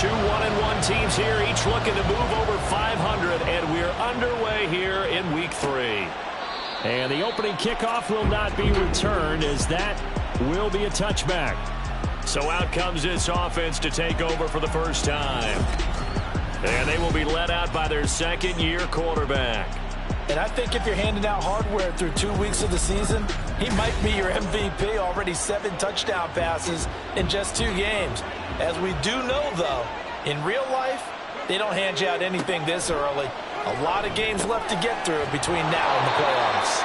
Two 1-1 teams here, each looking to move over 500, and we're underway here in Week 3. And the opening kickoff will not be returned, as that will be a touchback. So out comes this offense to take over for the first time. And they will be led out by their second-year quarterback. And I think if you're handing out hardware through 2 weeks of the season, he might be your MVP. Already 7 touchdown passes in just 2 games. As we do know, though, in real life, they don't hand you out anything this early. A lot of games left to get through between now and the playoffs.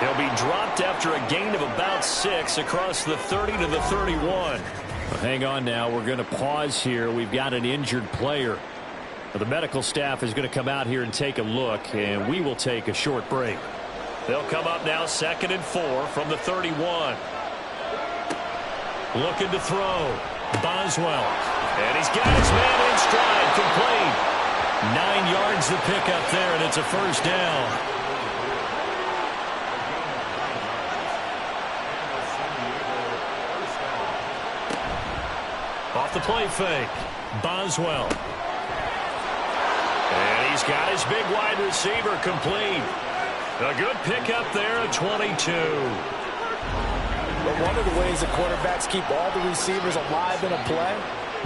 He'll be dropped after a gain of about 6 across the 30 to the 31. Well, hang on now. We're going to pause here. We've got an injured player. The medical staff is going to come out here and take a look, and we will take a short break. They'll come up now 2nd and 4 from the 31. Looking to throw. Boswell. And he's got his man in stride. Complete. 9 yards to pick up there, and it's a first down. Off the play fake. Boswell. And he's got his big wide receiver complete. A good pickup there at 22. But one of the ways the quarterbacks keep all the receivers alive in a play,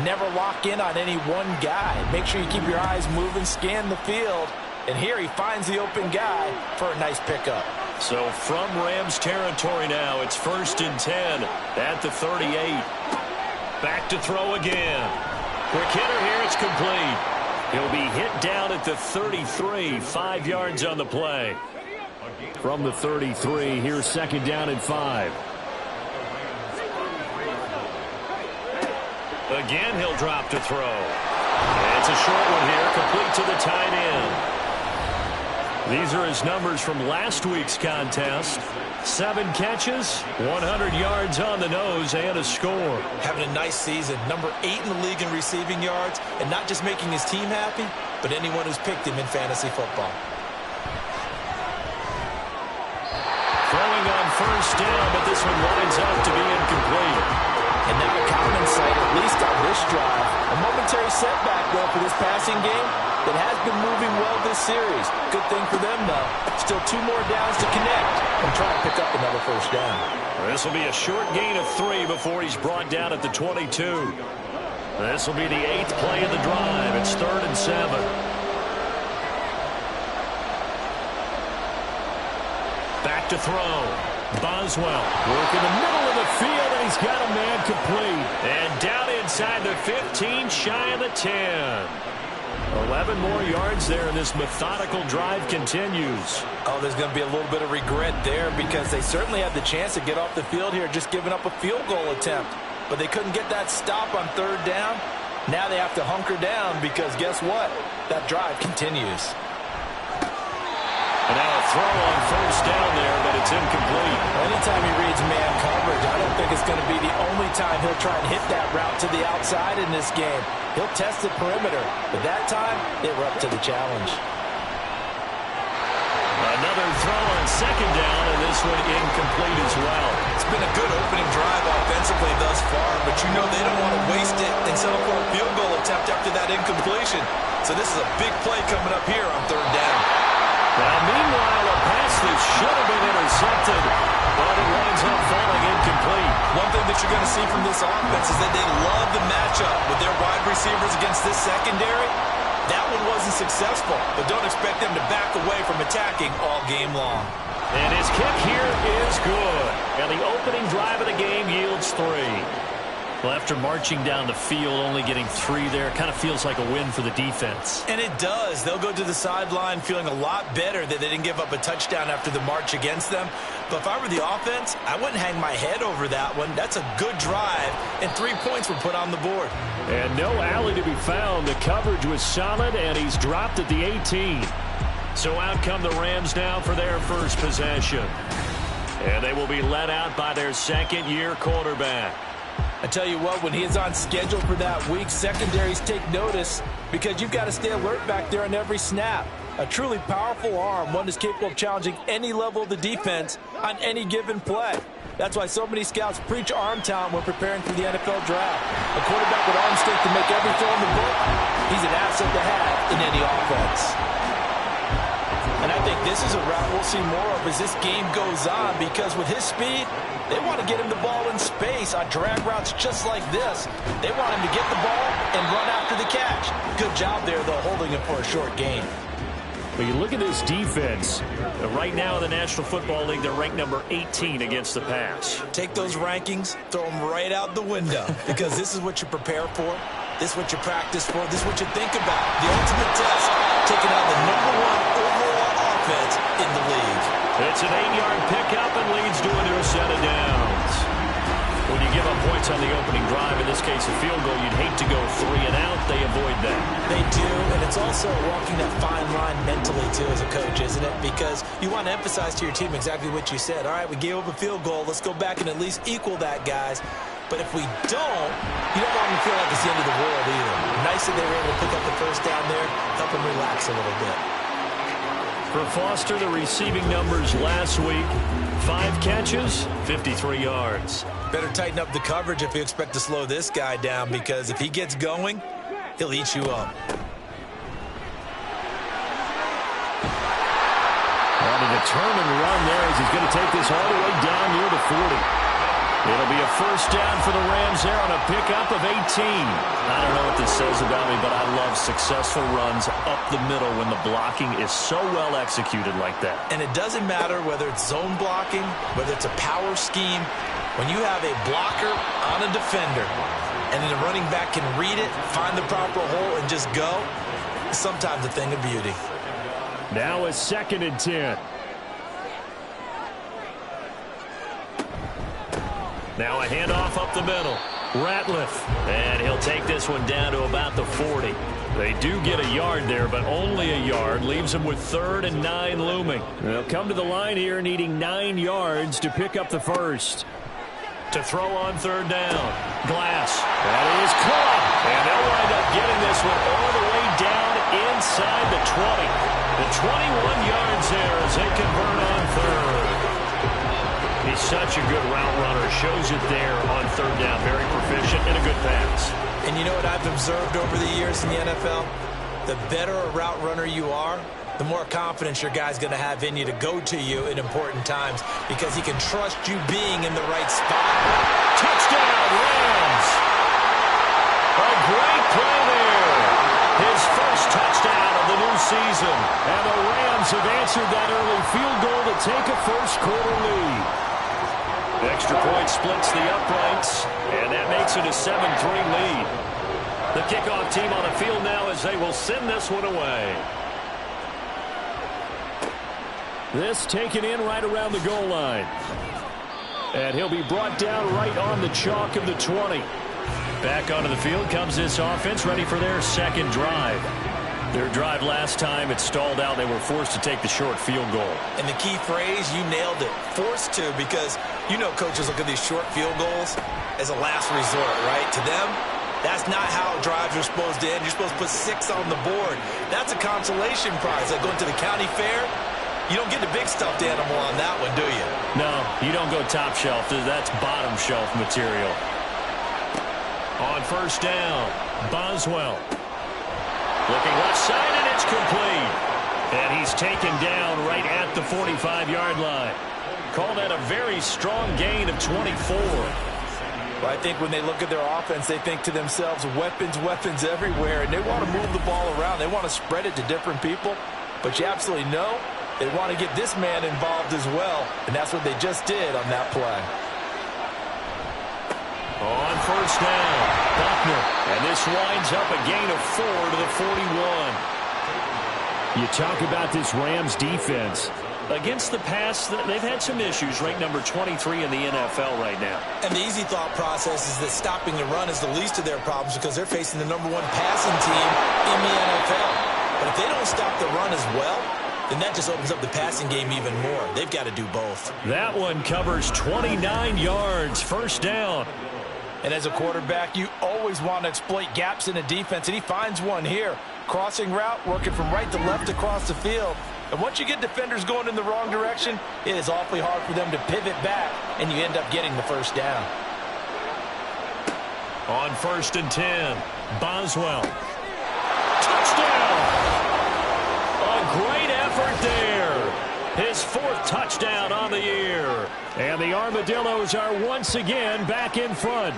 never lock in on any one guy. Make sure you keep your eyes moving, scan the field. And here he finds the open guy for a nice pickup. So from Rams territory now, it's 1st and 10 at the 38. Back to throw again. Quick hitter here, it's complete. He'll be hit down at the 33, 5 yards on the play. From the 33, here's 2nd down and 5. Again, he'll drop to throw. It's a short one here, complete to the tight end. These are his numbers from last week's contest. 7 catches, 100 yards on the nose, and a score. Having a nice season. Number 8 in the league in receiving yards, and not just making his team happy, but anyone who's picked him in fantasy football. Throwing on 1st down, but this one winds up to be incomplete. And now a common sight, at least on this drive. A momentary setback, though, for this passing game that has been moving well this series. Good thing for them, though. Still 2 more downs to connect and try to pick up another first down. This will be a short gain of 3 before he's brought down at the 22. This will be the 8th play of the drive. It's 3rd and 7. Back to throw. Boswell work in the middle of the field, and he's got a man complete. And down inside the 15, shy of the 10. 11 more yards there, and this methodical drive continues. Oh, there's going to be a little bit of regret there because they certainly had the chance to get off the field here, just giving up a field goal attempt. But they couldn't get that stop on 3rd down. Now they have to hunker down because guess what? That drive continues. And now a throw on 1st down there, but it's incomplete. Anytime he reads man coverage, I don't think it's going to be the only time he'll try and hit that route to the outside in this game. He'll test the perimeter, but that time, they were up to the challenge. Another throw on 2nd down, and this one incomplete as well. It's been a good opening drive offensively thus far, but you know they don't want to waste it and settle for a field goal attempt after that incompletion. So this is a big play coming up here on 3rd down. Now, meanwhile, a pass that should have been intercepted, but it winds up falling incomplete. One thing that you're going to see from this offense is that they love the matchup with their wide receivers against this secondary. That one wasn't successful, but don't expect them to back away from attacking all game long. And his kick here is good. And the opening drive of the game yields 3. Well, after marching down the field, only getting 3 there, kind of feels like a win for the defense. And it does. They'll go to the sideline feeling a lot better that they didn't give up a touchdown after the march against them. But if I were the offense, I wouldn't hang my head over that one. That's a good drive, and 3 points were put on the board. And no alley to be found. The coverage was solid, and he's dropped at the 18. So out come the Rams now for their first possession. And they will be led out by their second-year quarterback. I tell you what, when he is on schedule for that week, secondaries take notice because you've got to stay alert back there on every snap. A truly powerful arm, one that's capable of challenging any level of the defense on any given play. That's why so many scouts preach arm talent when preparing for the NFL draft. A quarterback with arm strength to make every throw in the book, he's an asset to have in any offense. And I think this is a route we'll see more of as this game goes on, because with his speed, they want to get him the ball in space on drag routes just like this. They want him to get the ball and run after the catch. Good job there, though, holding him for a short gain. But you look at this defense. Right now in the National Football League, they're ranked number 18 against the pass. Take those rankings, throw them right out the window, because this is what you prepare for. This is what you practice for. This is what you think about. The ultimate test, taking out the #1 overall offense in the league. It's an 8-yard pickup and leads to a new set of downs. When you give up points on the opening drive, in this case a field goal, you'd hate to go 3 and out. They avoid that. They do, and it's also walking that fine line mentally, too, as a coach, isn't it? Because you want to emphasize to your team exactly what you said. All right, we gave up a field goal. Let's go back and at least equal that, guys. But if we don't, you don't want them to feel like it's the end of the world either. Nice that they were able to pick up the first down there, help them relax a little bit. For Foster, the receiving numbers last week, 5 catches, 53 yards. Better tighten up the coverage if you expect to slow this guy down, because if he gets going, he'll eat you up. On a determined run there as he's going to take this all the way down near the 40. It'll be a first down for the Rams there on a pickup of 18. I don't know what this says about me, but I love successful runs up the middle when the blocking is so well executed like that. And it doesn't matter whether it's zone blocking, whether it's a power scheme. When you have a blocker on a defender and then the running back can read it, find the proper hole, and just go, it's sometimes a thing of beauty. Now a 2nd and 10. Now a handoff up the middle. Ratliff. And he'll take this one down to about the 40. They do get a yard there, but only a yard. Leaves them with 3rd and 9 looming. They'll come to the line here needing 9 yards to pick up the first. To throw on 3rd down. Glass. That is caught. And they'll wind up getting this one all the way down inside the 20. The 21 yards there as they convert on 3rd. He's such a good route runner. Shows it there on 3rd down. Very proficient and a good pass. And you know what I've observed over the years in the NFL? The better a route runner you are, the more confidence your guy's going to have in you to go to you in important times, because he can trust you being in the right spot. Touchdown, Rams! A great play there. His first touchdown of the new season. And the Rams have answered that early field goal to take a first-quarter lead. Extra point splits the uprights, and that makes it a 7-3 lead. The kickoff team on the field now as they will send this one away. This taken in right around the goal line. And he'll be brought down right on the chalk of the 20. Back onto the field comes this offense, ready for their 2nd drive. Their drive last time, it stalled out. They were forced to take the short field goal. And the key phrase, you nailed it, forced to, because you know coaches look at these short field goals as a last resort, right? To them, that's not how drives are supposed to end. You're supposed to put 6 on the board. That's a consolation prize. Like going to the county fair, you don't get the big stuffed animal on that one, do you? No, you don't go top shelf. That's bottom shelf material. On 1st down, Boswell. Looking left side, and it's complete. And he's taken down right at the 45-yard line. Call that a very strong gain of 24. Well, I think when they look at their offense, they think to themselves, weapons, weapons everywhere, and they want to move the ball around. They want to spread it to different people. But you absolutely know they want to get this man involved as well, and that's what they just did on that play. On 1st down, Buckner, and this winds up a gain of 4 to the 41. You talk about this Rams defense. Against the pass, they've had some issues, ranked number 23 in the NFL right now. And the easy thought process is that stopping the run is the least of their problems because they're facing the #1 passing team in the NFL. But if they don't stop the run as well, then that just opens up the passing game even more. They've got to do both. That one covers 29 yards, 1st down. And as a quarterback, you always want to exploit gaps in a defense, and he finds one here. Crossing route, working from right to left across the field. And once you get defenders going in the wrong direction, it is awfully hard for them to pivot back, and you end up getting the first down. On 1st and 10, Boswell. Touchdown! A great effort there. His 4th touchdown on the year. And the Armadillos are once again back in front.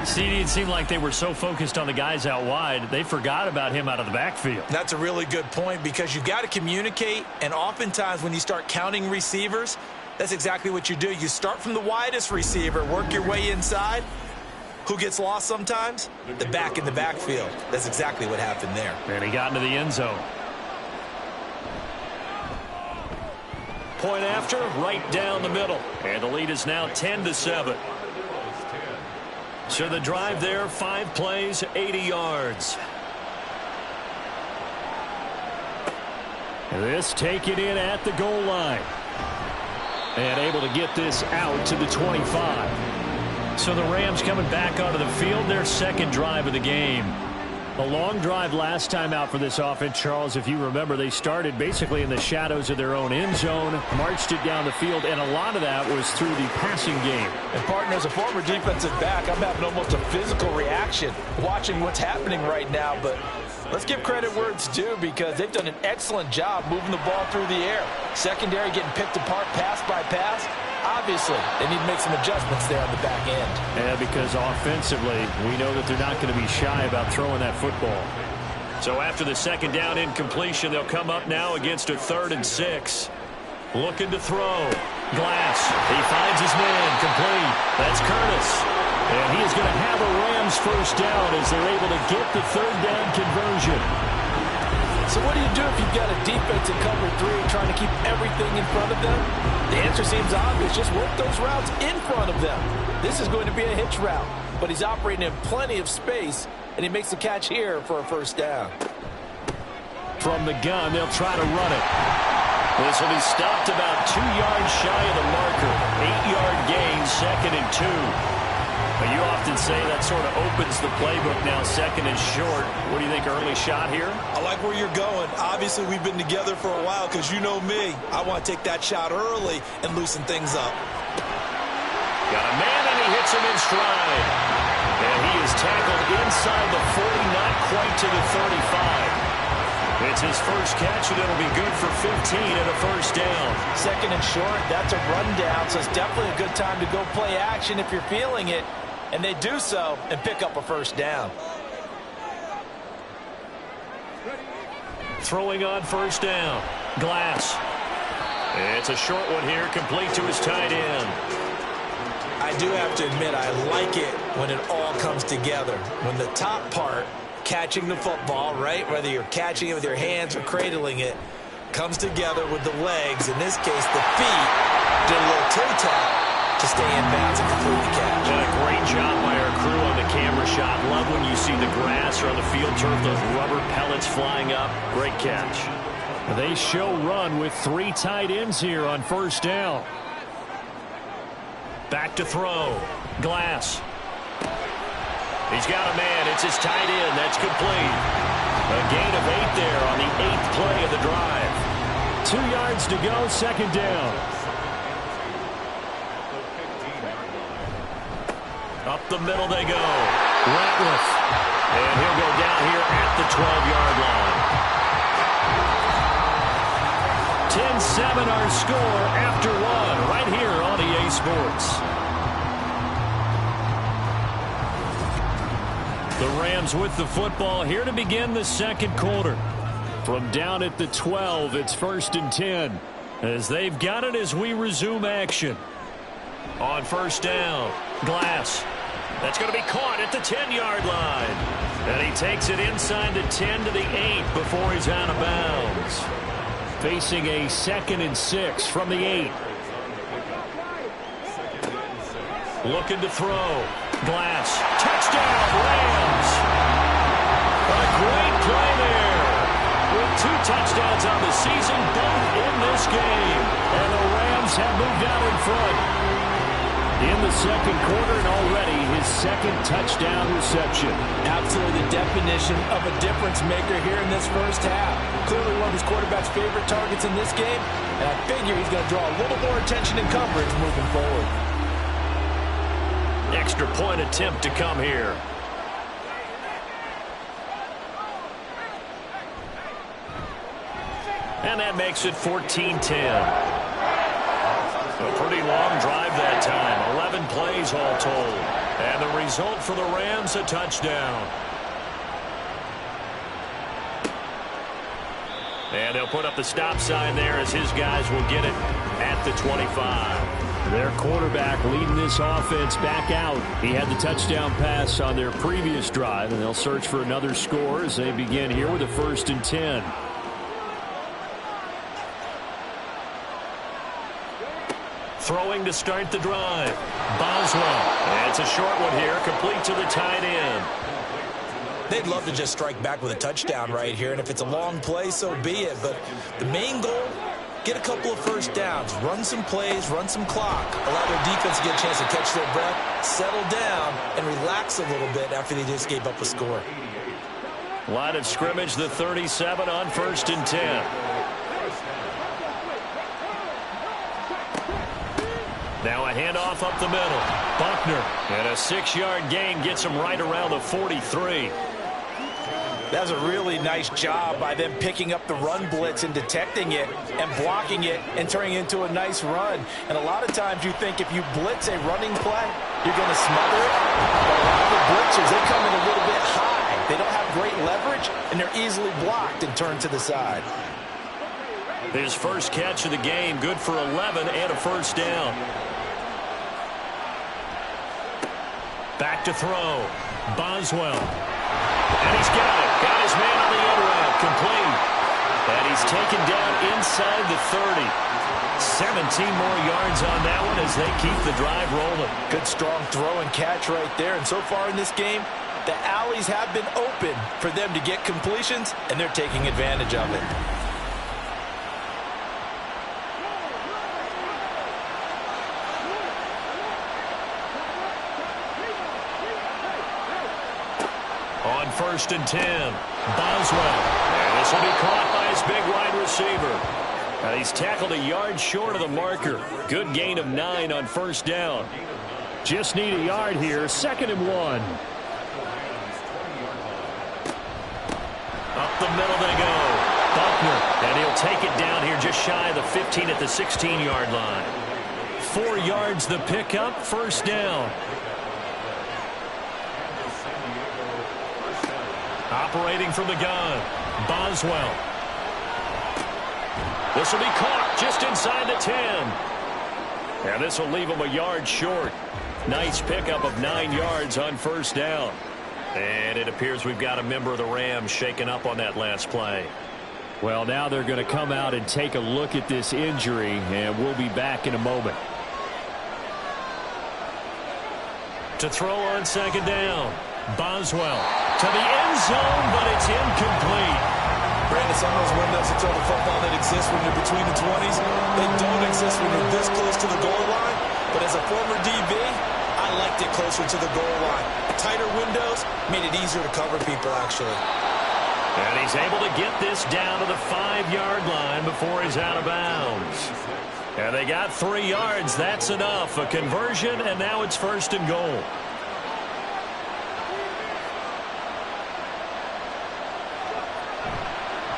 CD, it seemed like they were so focused on the guys out wide, they forgot about him out of the backfield. That's a really good point because you've got to communicate, and oftentimes when you start counting receivers, that's exactly what you do. You start from the widest receiver, work your way inside. Who gets lost sometimes? The back in the backfield. That's exactly what happened there. And he got into the end zone. Point after, right down the middle. And the lead is now 10-7. So the drive there, 5 plays, 80 yards. This taken in at the goal line. And able to get this out to the 25. So the Rams coming back onto the field, their 2nd drive of the game. A long drive last time out for this offense, Charles. If you remember, they started basically in the shadows of their own end zone, marched it down the field, and a lot of that was through the passing game. And, partner, as a former defensive back, I'm having almost a physical reaction watching what's happening right now. But let's give credit where it's due because they've done an excellent job moving the ball through the air. Secondary getting picked apart pass by pass. Obviously, they need to make some adjustments there on the back end. Yeah, because offensively, we know that they're not going to be shy about throwing that football. So after the 2nd down incompletion, they'll come up now against a 3rd and 6. Looking to throw. Glass. He finds his man. Complete. That's Curtis. And he is going to have a Rams first down as they're able to get the 3rd down conversion. So what do you do if you've got a defense in cover 3 trying to keep everything in front of them? The answer seems obvious. Just work those routes in front of them. This is going to be a hitch route, but he's operating in plenty of space, and he makes the catch here for a first down. From the gun, they'll try to run it. This will be stopped about 2 yards shy of the marker. 8-yard gain, 2nd and 2. But you often say that sort of opens the playbook now, 2nd and short. What do you think, early shot here? I like where you're going. Obviously, we've been together for a while because you know me. I want to take that shot early and loosen things up. Got a man, and he hits him in stride. And he is tackled inside the 40, not quite to the 35. It's his first catch, and it'll be good for 15 and a first down. 2nd and short, that's a rundown, so it's definitely a good time to go play action if you're feeling it. And they do so and pick up a first down. Throwing on first down. Glass. It's a short one here, complete to his tight end. I do have to admit, I like it when it all comes together. When the top part, catching the football, right, whether you're catching it with your hands or cradling it, comes together with the legs. In this case, the feet did a little toe tap to stay in bounds and complete the catch. And a great job by our crew on the camera shot. Love when you see the grass or on the field turf, those rubber pellets flying up. Great catch. They show run with 3 tight ends here on first down. Back to throw. Glass. He's got a man. It's his tight end. That's complete. A gain of 8 there on the 8th play of the drive. 2 yards to go, 2nd down. Up the middle they go. Ratliff. And he'll go down here at the 12-yard line. 10-7 our score after 1 right here on EA Sports. The Rams with the football here to begin the 2nd quarter. From down at the 12, it's 1st and 10. As they've got it as we resume action. On first down, Glass. That's going to be caught at the 10-yard line. And he takes it inside the 10 to the 8 before he's out of bounds. Facing a 2nd and 6 from the 8. Looking to throw. Glass. Touchdown, Rams. A great play there. With 2 touchdowns on the season, both in this game. And the Rams have moved out in front. in the second quarter and already his second touchdown reception. Absolutely the definition of a difference maker here in this first half. Clearly one of his quarterback's favorite targets in this game, and I figure he's going to draw a little more attention and coverage moving forward. Extra point attempt to come here. And that makes it 14-10. A pretty long drive that time. 11 plays all told. And the result for the Rams, a touchdown. And they'll put up the stop sign there as his guys will get it at the 25. Their quarterback leading this offense back out. He had the touchdown pass on their previous drive, and they'll search for another score as they begin here with a 1st and 10. Throwing to start the drive. Boswell. And it's a short one here, complete to the tight end. They'd love to just strike back with a touchdown right here, and if it's a long play, so be it. But the main goal, get a couple of first downs, run some plays, run some clock, allow their defense to get a chance to catch their breath, settle down, and relax a little bit after they just gave up a score. Line of scrimmage, the 37 on 1st and 10. Now a handoff up the middle. Buckner, and a 6-yard gain gets him right around the 43. That's a really nice job by them picking up the run blitz and detecting it and blocking it and turning it into a nice run. And a lot of times you think if you blitz a running play, you're going to smother it. But a lot of the blitzers, they come in a little bit high. They don't have great leverage, and they're easily blocked and turned to the side. His first catch of the game, good for 11 and a 1st down. Back to throw. Boswell. And he's got it. Got his man on the end route. Complete. And he's taken down inside the 30. 17 more yards on that one as they keep the drive rolling. Good strong throw and catch right there. And so far in this game, the alleys have been open for them to get completions, and they're taking advantage of it. On 1st and 10, Boswell. And this will be caught by his big wide receiver. And he's tackled a yard short of the marker. Good gain of 9 on 1st down. Just need a yard here, 2nd and 1. Up the middle they go. Buckner, and he'll take it down here just shy of the 15 at the 16-yard line. 4 yards the pickup, 1st down. Operating from the gun, Boswell. This will be caught just inside the 10. And this will leave him a yard short. Nice pickup of 9 yards on 1st down. And it appears we've got a member of the Rams shaken up on that last play. Well, now they're going to come out and take a look at this injury, and we'll be back in a moment. To throw on 2nd down. Boswell to the end zone, but it's incomplete. Brandon, some of those windows to throw the football that exist when you're between the 20s, they don't exist when you're this close to the goal line. But as a former DB, I liked it closer to the goal line. Tighter windows made it easier to cover people, actually. And he's able to get this down to the 5-yard line before he's out of bounds. And they got 3 yards. That's enough. A conversion, and now it's 1st and goal.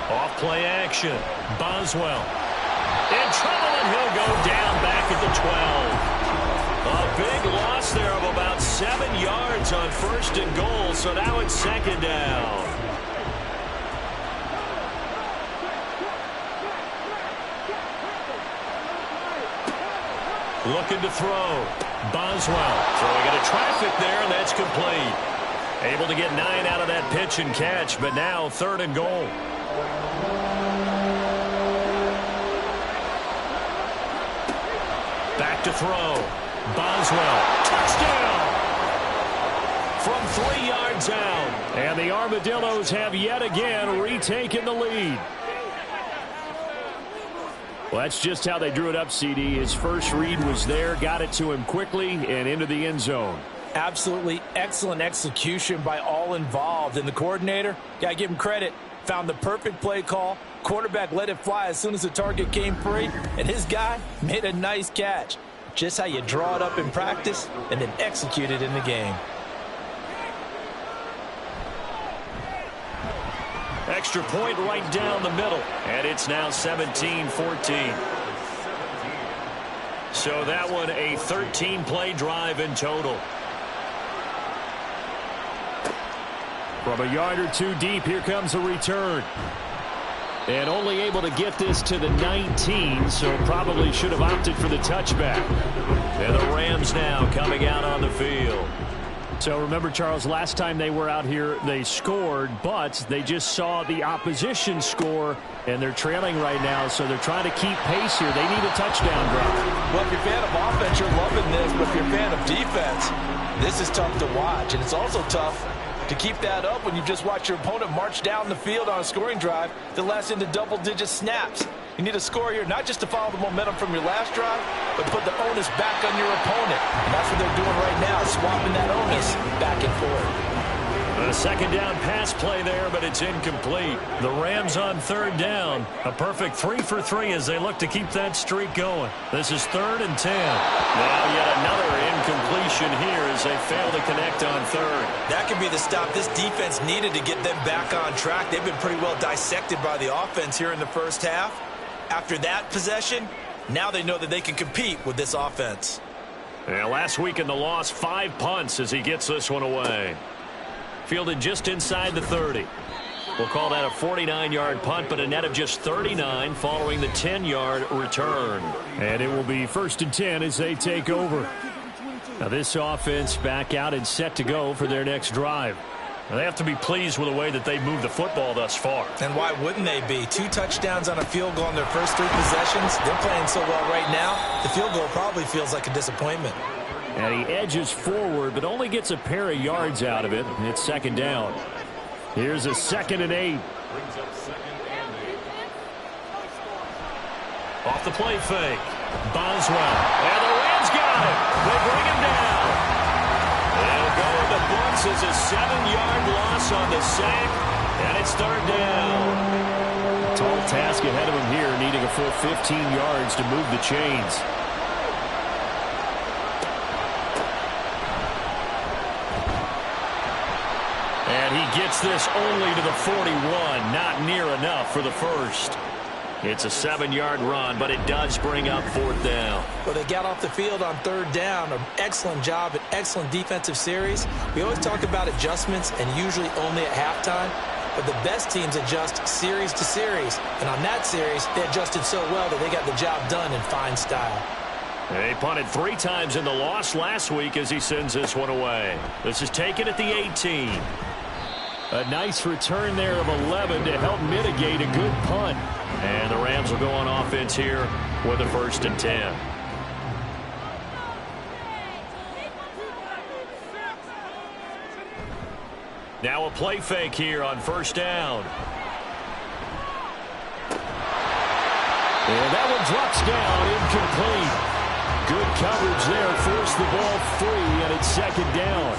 Off play action. Boswell. In trouble, and he'll go down back at the 12. A big loss there of about 7 yards on 1st and goal, so now it's 2nd down. Looking to throw. Boswell throwing into traffic there, and that's complete. Able to get 9 out of that pitch and catch, but now 3rd and goal. Back to throw. Boswell. Touchdown! From 3 yards out. And the Armadillos have yet again retaken the lead. Well, that's just how they drew it up, CD. His first read was there, got it to him quickly, and into the end zone. Absolutely excellent execution by all involved. And the coordinator, got to give him credit, found the perfect play call. Quarterback let it fly as soon as the target came free, and his guy made a nice catch. Just how you draw it up in practice and then execute it in the game. Extra point right down the middle, and it's now 17-14. So that one a 13-play drive in total. From a yard or two deep, here comes a return. And only able to get this to the 19, so probably should have opted for the touchback. And the Rams now coming out on the field. So remember, Charles, last time they were out here, they scored, but they just saw the opposition score, and they're trailing right now, so they're trying to keep pace here. They need a touchdown drive. Well, if you're a fan of offense, you're loving this, but if you're a fan of defense, this is tough to watch, and it's also tough to keep that up when you just watch your opponent march down the field on a scoring drive that lasts into double-digit snaps. You need a score here, not just to follow the momentum from your last drive, but put the onus back on your opponent. And that's what they're doing right now, swapping that onus back and forth. A second down pass play there, but it's incomplete. The Rams on third down. A perfect 3 for 3 as they look to keep that streak going. This is 3rd and 10. Now yet another incompletion here as they fail to connect on third. That could be the stop this defense needed to get them back on track. They've been pretty well dissected by the offense here in the first half. After that possession, now they know that they can compete with this offense. Yeah, last week in the loss, 5 punts as he gets this one away. Fielded just inside the 30. We'll call that a 49-yard punt, but a net of just 39 following the 10-yard return. And it will be 1st and 10 as they take over. Now this offense back out and set to go for their next drive. Now they have to be pleased with the way that they moved the football thus far. And why wouldn't they be? 2 touchdowns on a field goal in their first 3 possessions. They're playing so well right now, the field goal probably feels like a disappointment. And he edges forward, but only gets a pair of yards out of it. It's 2nd down. Here's a 2nd and 8. Off the play fake. Boswell. And the Rams got him. They bring him down. They'll go with the books as a 7-yard loss on the sack. And it's 3rd down. Tall task ahead of him here, needing a full 15 yards to move the chains. And he gets this only to the 41, not near enough for the first. It's a 7-yard run, but it does bring up 4th down. Well, they got off the field on 3rd down. An excellent job, an excellent defensive series. We always talk about adjustments and usually only at halftime, but the best teams adjust series to series. And on that series, they adjusted so well that they got the job done in fine style. They punted 3 times in the loss last week as he sends this one away. This is taken at the 18. A nice return there of 11 to help mitigate a good punt. And the Rams will go on offense here with a 1st and 10. Now a play fake here on 1st down. And that one drops down, incomplete. Good coverage there, forced the ball free, and it's 2nd down.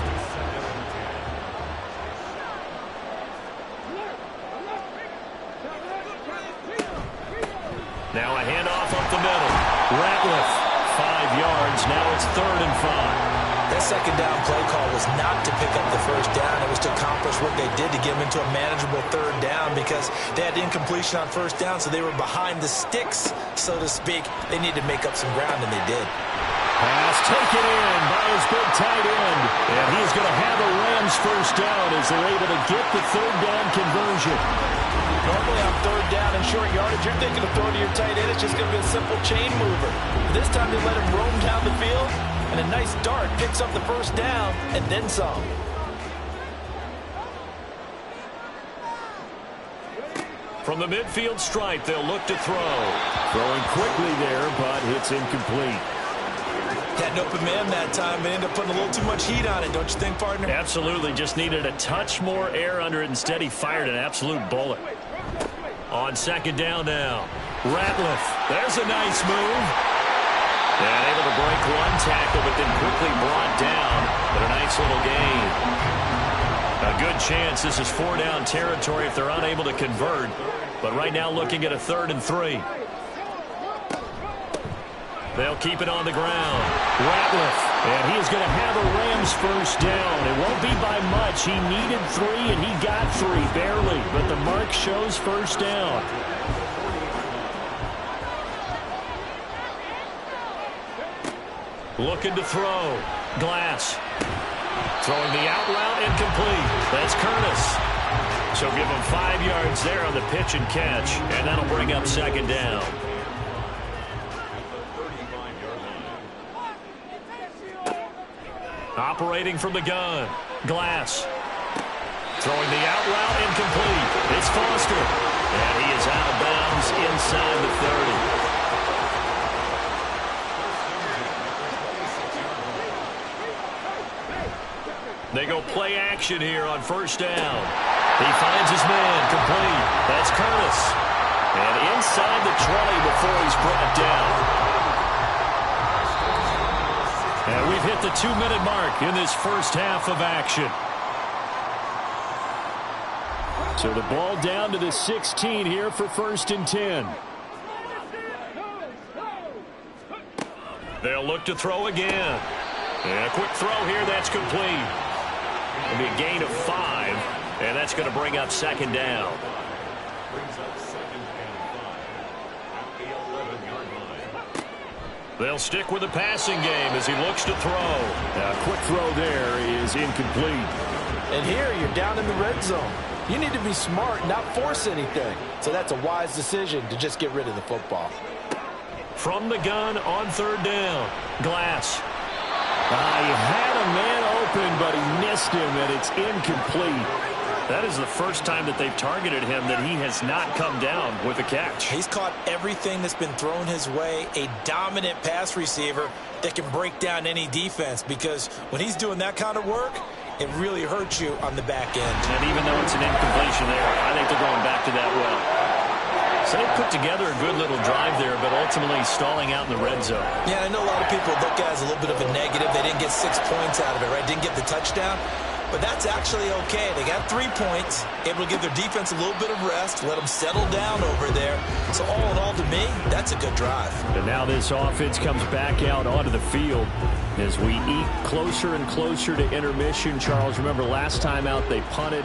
Now a handoff up the middle. Ratliff, 5 yards. Now it's 3rd and 5. That 2nd down play call was not to pick up the 1st down. It was to accomplish what they did to get them into a manageable 3rd down because they had incompletion on 1st down, so they were behind the sticks, so to speak. They needed to make up some ground, and they did. Pass taken in by his big tight end. And he's going to have a Rams 1st down as they're able to get the 3rd down conversion. Normally on 3rd down and short yardage, you're thinking of throwing to your tight end. It's just going to be a simple chain mover. This time they let him roam down the field, and a nice dart picks up the 1st down and then some. From the midfield stripe, they'll look to throw. Throwing quickly there, but it's incomplete. Had an open man that time, but ended up putting a little too much heat on it, don't you think, partner? Absolutely. Just needed a touch more air under it. Instead, he fired an absolute bullet. On 2nd down now. Ratliff, there's a nice move. And able to break one tackle, but then quickly brought down. But a nice little gain. A good chance this is 4-down territory if they're unable to convert. But right now looking at a 3rd and 3. They'll keep it on the ground. Ratliff, and he is going to have a Rams first down. It won't be by much. He needed 3, and he got 3, barely. But the mark shows first down. Looking to throw. Glass. Throwing the out route incomplete. That's Curtis. So give him 5 yards there on the pitch and catch. And that'll bring up 2nd down. Operating from the gun. Glass. Throwing the out route incomplete. It's Foster. And he is out of bounds inside the 30. They go play action here on first down. He finds his man complete. That's Curtis. And inside the 20 before he's brought down. And we've hit the 2-minute mark in this first half of action. So the ball down to the 16 here for 1st and 10. They'll look to throw again. And a quick throw here, that's complete. It'll be a gain of 5, and that's going to bring up 2nd down. They'll stick with the passing game as he looks to throw. A quick throw there is incomplete. And here you're down in the red zone. You need to be smart, not force anything. So that's a wise decision to just get rid of the football. From the gun on 3rd down. Glass. He had a man open, but he missed him, and it's incomplete. That is the first time that they've targeted him that he has not come down with a catch. He's caught everything that's been thrown his way. A dominant pass receiver that can break down any defense, because when he's doing that kind of work, it really hurts you on the back end. And even though it's an incompletion there, I think they're going back to that well. So they put together a good little drive there, but ultimately stalling out in the red zone. Yeah, I know a lot of people look at it as a little bit of a negative. They didn't get 6 points out of it, right? Didn't get the touchdown. But that's actually okay. They got 3 points, able to give their defense a little bit of rest, let them settle down over there. So all in all, to me, that's a good drive. And now this offense comes back out onto the field as we eat closer and closer to intermission. Charles, remember last time out they punted.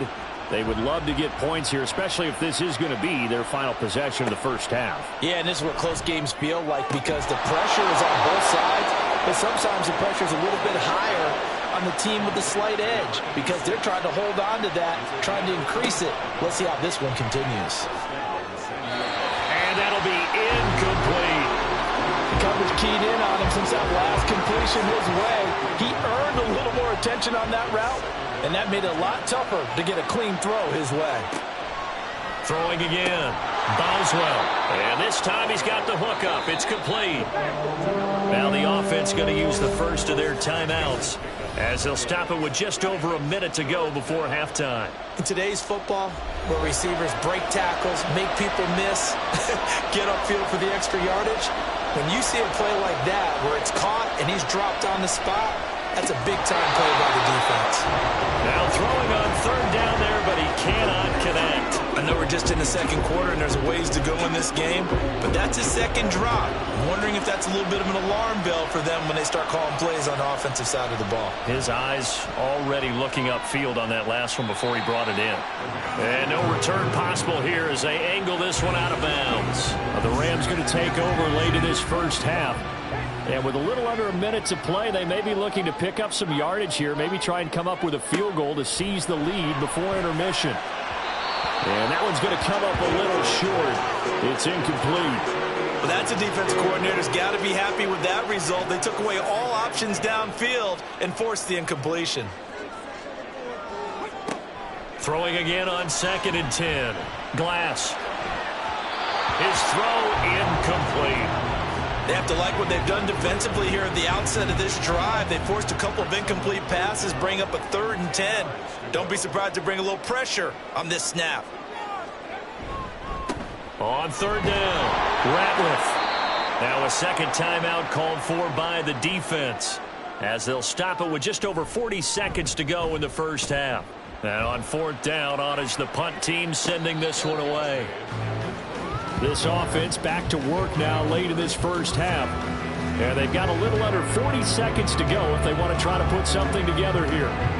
They would love to get points here, especially if this is going to be their final possession of the first half. Yeah, and this is what close games feel like, because the pressure is on both sides, but sometimes the pressure is a little bit higher on the team with the slight edge, because they're trying to hold on to that, trying to increase it. Let's see how this one continues. And that'll be incomplete. The coverage keyed in on him since that last completion his way. He earned a little more attention on that route, and that made it a lot tougher to get a clean throw his way. Throwing again. Boswell. And this time he's got the hook up. It's complete. Now the offense going to use the first of their timeouts as they'll stop it with just over a minute to go before halftime. In today's football, where receivers break tackles, make people miss, get upfield for the extra yardage, when you see a play like that where it's caught and he's dropped on the spot, that's a big-time play by the defense. Now throwing on 3rd down there, but he cannot connect. I know we're just in the 2nd quarter and there's a ways to go in this game, but that's his 2nd drop. I'm wondering if that's a little bit of an alarm bell for them when they start calling plays on the offensive side of the ball. His eyes already looking upfield on that last one before he brought it in. And no return possible here as they angle this one out of bounds. The Rams going to take over late in this first half. And with a little under a minute to play, they may be looking to pick up some yardage here, maybe try and come up with a field goal to seize the lead before intermission. And that one's going to come up a little short. It's incomplete. Well, that's a defense coordinator's got to be happy with that result. They took away all options downfield and forced the incompletion. Throwing again on 2nd and 10. Glass. His throw incomplete. They have to like what they've done defensively here at the outset of this drive. They forced a couple of incomplete passes, bring up a 3rd and 10. Don't be surprised to bring a little pressure on this snap. On third down, Ratliff. Now a second timeout called for by the defense, as they'll stop it with just over 40 seconds to go in the first half. And on fourth down, on is the punt team sending this one away. This offense back to work now late in this first half. And they've got a little under 40 seconds to go if they want to try to put something together here.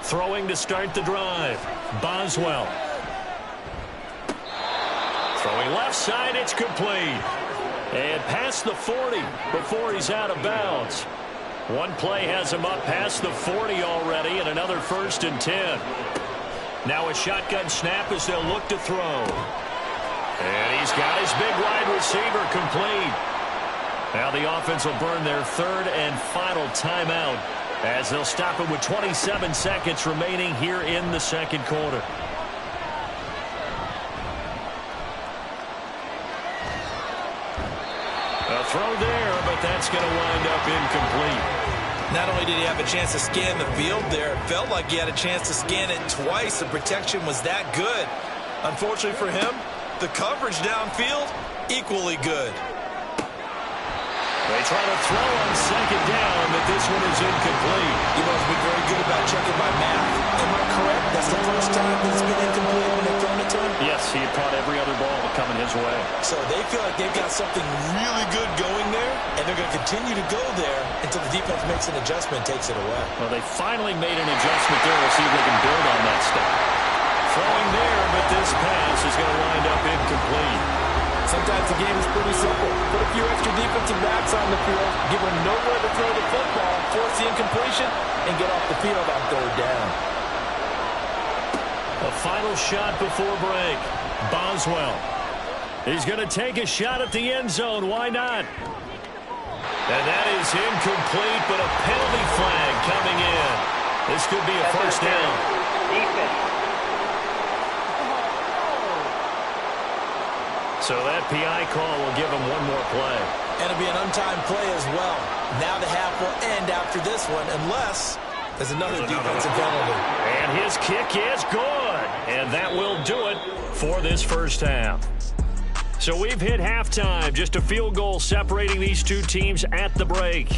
Throwing to start the drive, Boswell. Throwing left side, it's complete. And past the 40 before he's out of bounds. One play has him up past the 40 already, and another 1st and 10. Now a shotgun snap as they'll look to throw. And he's got his big wide receiver complete. Now the offense will burn their third and final timeout, as they'll stop it with 27 seconds remaining here in the second quarter. A throw there, but that's going to wind up incomplete. Not only did he have a chance to scan the field there, it felt like he had a chance to scan it twice. The protection was that good. Unfortunately for him, the coverage downfield, equally good. They try to throw on second down, but this one is incomplete. He must be very good about checking my math. Am I correct? That's the first time that it's been incomplete when they've thrown it to him? Yes, he had caught every other ball coming his way. So they feel like they've got something really good going there, and they're going to continue to go there until the defense makes an adjustment and takes it away. Well, they finally made an adjustment there. We'll see if they can build on that stuff. Throwing there, but this pass is going to wind up incomplete. Sometimes the game is pretty simple. Put a few extra defensive backs on the field, give them nowhere to throw the football, force the incompletion, and get off the field on third down. A final shot before break. Boswell. He's going to take a shot at the end zone. Why not? And that is incomplete, but a penalty flag coming in. This could be a first down. Defense. So that PI call will give him one more play. And it'll be an untimed play as well. Now the half will end after this one, unless there's another defensive penalty. And his kick is good. And that will do it for this first half. So we've hit halftime. Just a field goal separating these two teams at the break.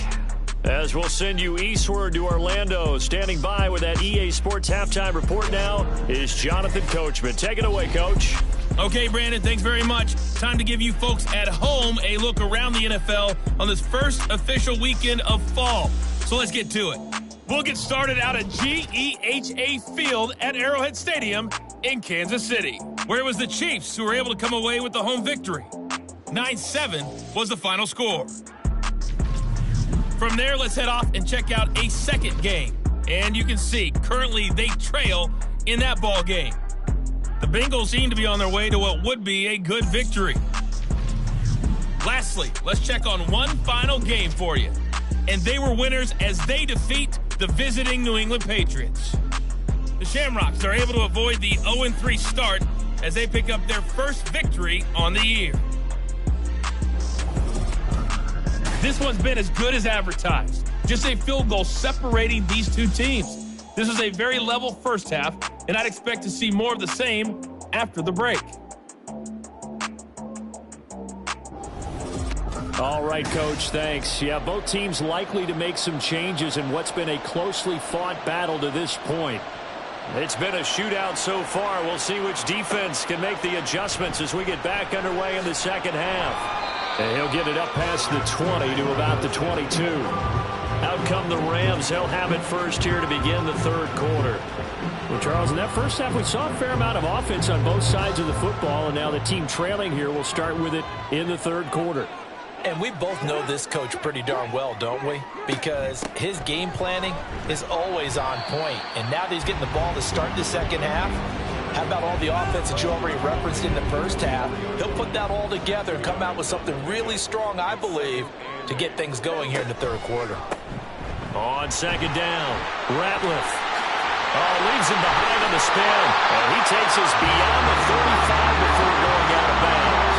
As we'll send you eastward to Orlando. Standing by with that EA Sports halftime report now is Jonathan Coachman. Take it away, Coach. Okay, Brandon, thanks very much. Time to give you folks at home a look around the NFL on this first official weekend of fall. So let's get to it. We'll get started out at GEHA Field at Arrowhead Stadium in Kansas City, where it was the Chiefs who were able to come away with the home victory. 9-7 was the final score. From there, let's head off and check out a second game. And you can see, currently they trail in that ball game. The Bengals seem to be on their way to what would be a good victory. Lastly, let's check on one final game for you. And they were winners as they defeat the visiting New England Patriots. The Shamrocks are able to avoid the 0-3 start as they pick up their first victory on the year. This one's been as good as advertised. Just a field goal separating these two teams. This was a very level first half, and I'd expect to see more of the same after the break. All right, Coach, thanks. Yeah, both teams likely to make some changes in what's been a closely fought battle to this point. It's been a shootout so far. We'll see which defense can make the adjustments as we get back underway in the second half. And he'll get it up past the 20 to about the 22. Out come the Rams. They'll have it first here to begin the third quarter. Well, Charles, in that first half, we saw a fair amount of offense on both sides of the football, and now the team trailing here will start with it in the third quarter. And we both know this coach pretty darn well, don't we? Because his game planning is always on point. And now that he's getting the ball to start the second half, how about all the offense that you already referenced in the first half? He'll put that all together and come out with something really strong, I believe, to get things going here in the third quarter. On second down, Ratliff. Oh, leaves him behind on the spin. And he takes us beyond the 35 before going out of bounds.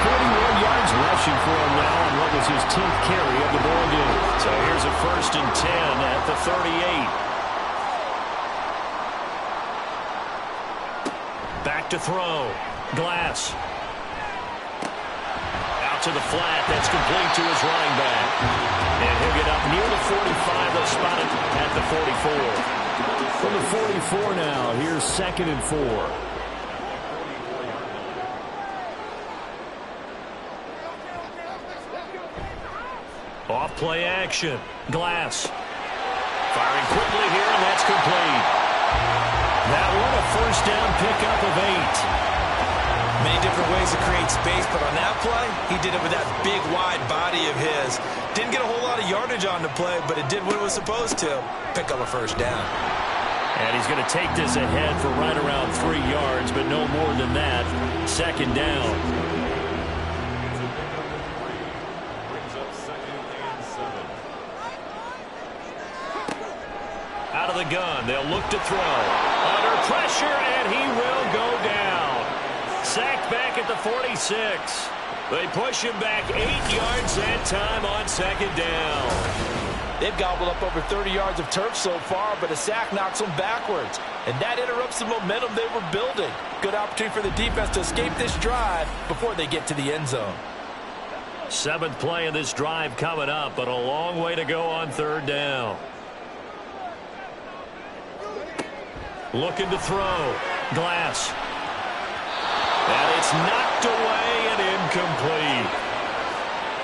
41 yards yards rushing for him now on what was his 10th carry of the ball game. So here's a 1st and 10 at the 38. Back to throw. Glass. Out to the flat. That's complete to his running back. And he'll get up near the 45. They'll spot it at the 44. From the 44 now, here's 2nd and 4. Off play action. Glass. Firing quickly here, and that's complete. That one a 1st down pickup of 8. Many different ways to create space, but on that play, he did it with that big, wide body of his. Didn't get a whole lot of yardage on the play, but it did what it was supposed to. Pick up a 1st down. And he's going to take this ahead for right around 3 yards, but no more than that. 2nd down. Out of the gun, they'll look to throw. Under pressure, and he will go down. Sacked back at the 46. They push him back 8 yards that time on 2nd down. They've gobbled up over 30 yards of turf so far, but a sack knocks them backwards. And that interrupts the momentum they were building. Good opportunity for the defense to escape this drive before they get to the end zone. 7th play of this drive coming up, but a long way to go on 3rd down. Looking to throw. Glass. And it's knocked away and incomplete.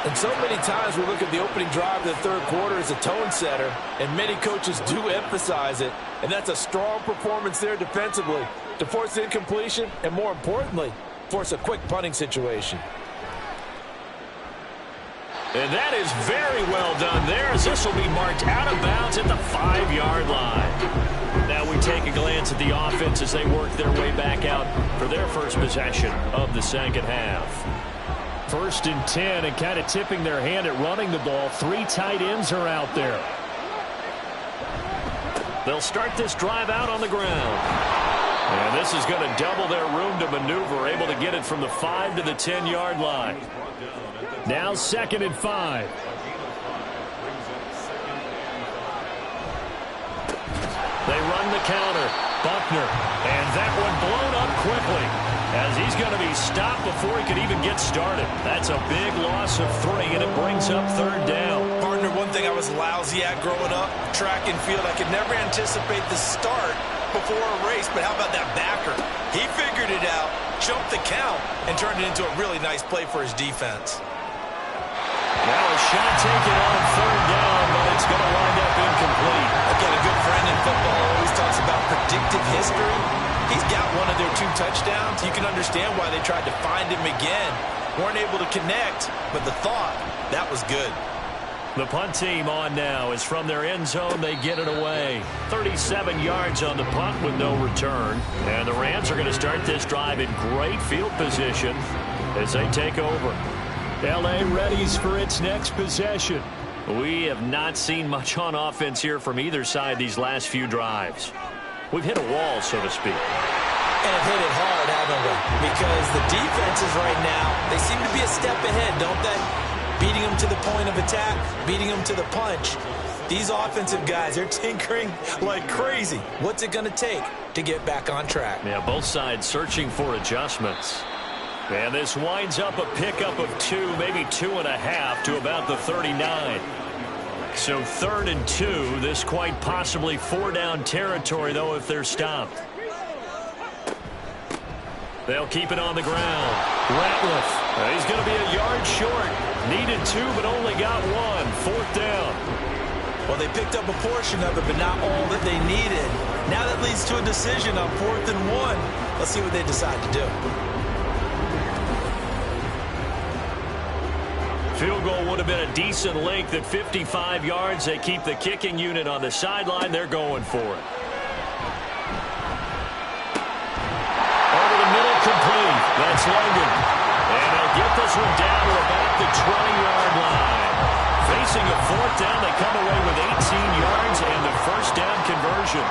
And so many times we look at the opening drive of the 3rd quarter as a tone setter, and many coaches do emphasize it. And that's a strong performance there defensively to force incompletion and, more importantly, force a quick punting situation. And that is very well done there, as this will be marked out of bounds at the 5-yard line. Now we take a glance at the offense as they work their way back out for their first possession of the 2nd half. 1st and 10, and kind of tipping their hand at running the ball. 3 tight ends are out there. They'll start this drive out on the ground. And this is going to double their room to maneuver, able to get it from the 5 to the 10-yard line. Now 2nd and 5. They run the counter. Buckner. And that one blown up quickly, as he's going to be stopped before he could even get started. That's a big loss of 3, and it brings up 3rd down. Partner, one thing I was lousy at growing up, track and field, I could never anticipate the start before a race, but how about that backer? He figured it out, jumped the count, and turned it into a really nice play for his defense. Now a shot taken on 3rd down, but it's going to wind up incomplete. Again, a good friend in football always talks about predictive history. He's got one of their 2 touchdowns. You can understand why they tried to find him again. Weren't able to connect, but the thought, that was good. The punt team on now is from their end zone. They get it away. 37 yards on the punt with no return. And the Rams are going to start this drive in great field position as they take over. L.A. readies for its next possession. We have not seen much on offense here from either side these last few drives. We've hit a wall, so to speak. And have hit it hard, haven't we? Because the defenses right now, they seem to be a step ahead, don't they? Beating them to the point of attack, beating them to the punch. These offensive guys, they're tinkering like crazy. What's it going to take to get back on track? Yeah, both sides searching for adjustments. And this winds up a pickup of 2, maybe 2.5 to about the 39. So 3rd and 2, this quite possibly 4-down territory, though, if they're stopped. They'll keep it on the ground. Ratliff, he's going to be a yard short. Needed 2, but only got 1. 4th down. Well, they picked up a portion of it, but not all that they needed. Now that leads to a decision on 4th and 1. Let's see what they decide to do. Field goal would have been a decent length at 55 yards. They keep the kicking unit on the sideline. They're going for it. Over the middle, complete. That's London. And they'll get this one down to about the 20-yard line. Facing a 4th down, they come away with 18 yards and the 1st down conversion.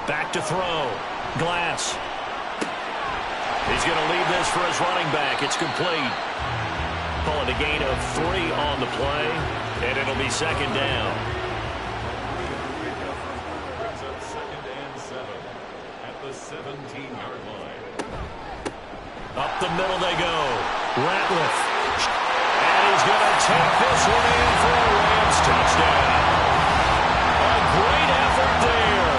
Back to throw. Glass. He's going to leave this for his running back. It's complete. Call it a gain of 3 on the play, and it'll be second down. Second and 7 at the 17-yard line. Up the middle they go. Ratliff. And he's going to take this one in for a Rams touchdown. A great effort there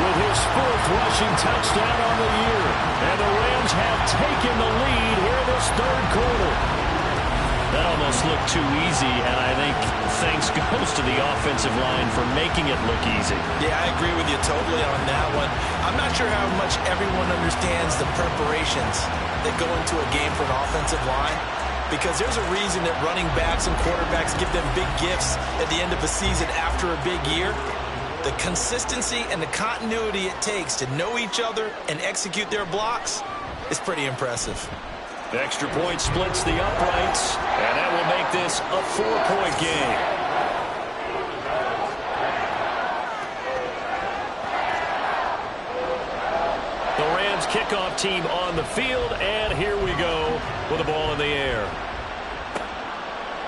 with his 4th rushing touchdown on the year. And the Rams have taken the lead here in this 3rd quarter. That almost looked too easy, and I think thanks goes to the offensive line for making it look easy. Yeah, I agree with you totally on that one. I'm not sure how much everyone understands the preparations that go into a game for an offensive line, because there's a reason that running backs and quarterbacks give them big gifts at the end of a season after a big year. The consistency and the continuity it takes to know each other and execute their blocks is pretty impressive. The extra point splits the uprights, and that will make this a 4-point game. The Rams kickoff team on the field, and here we go with the ball in the air.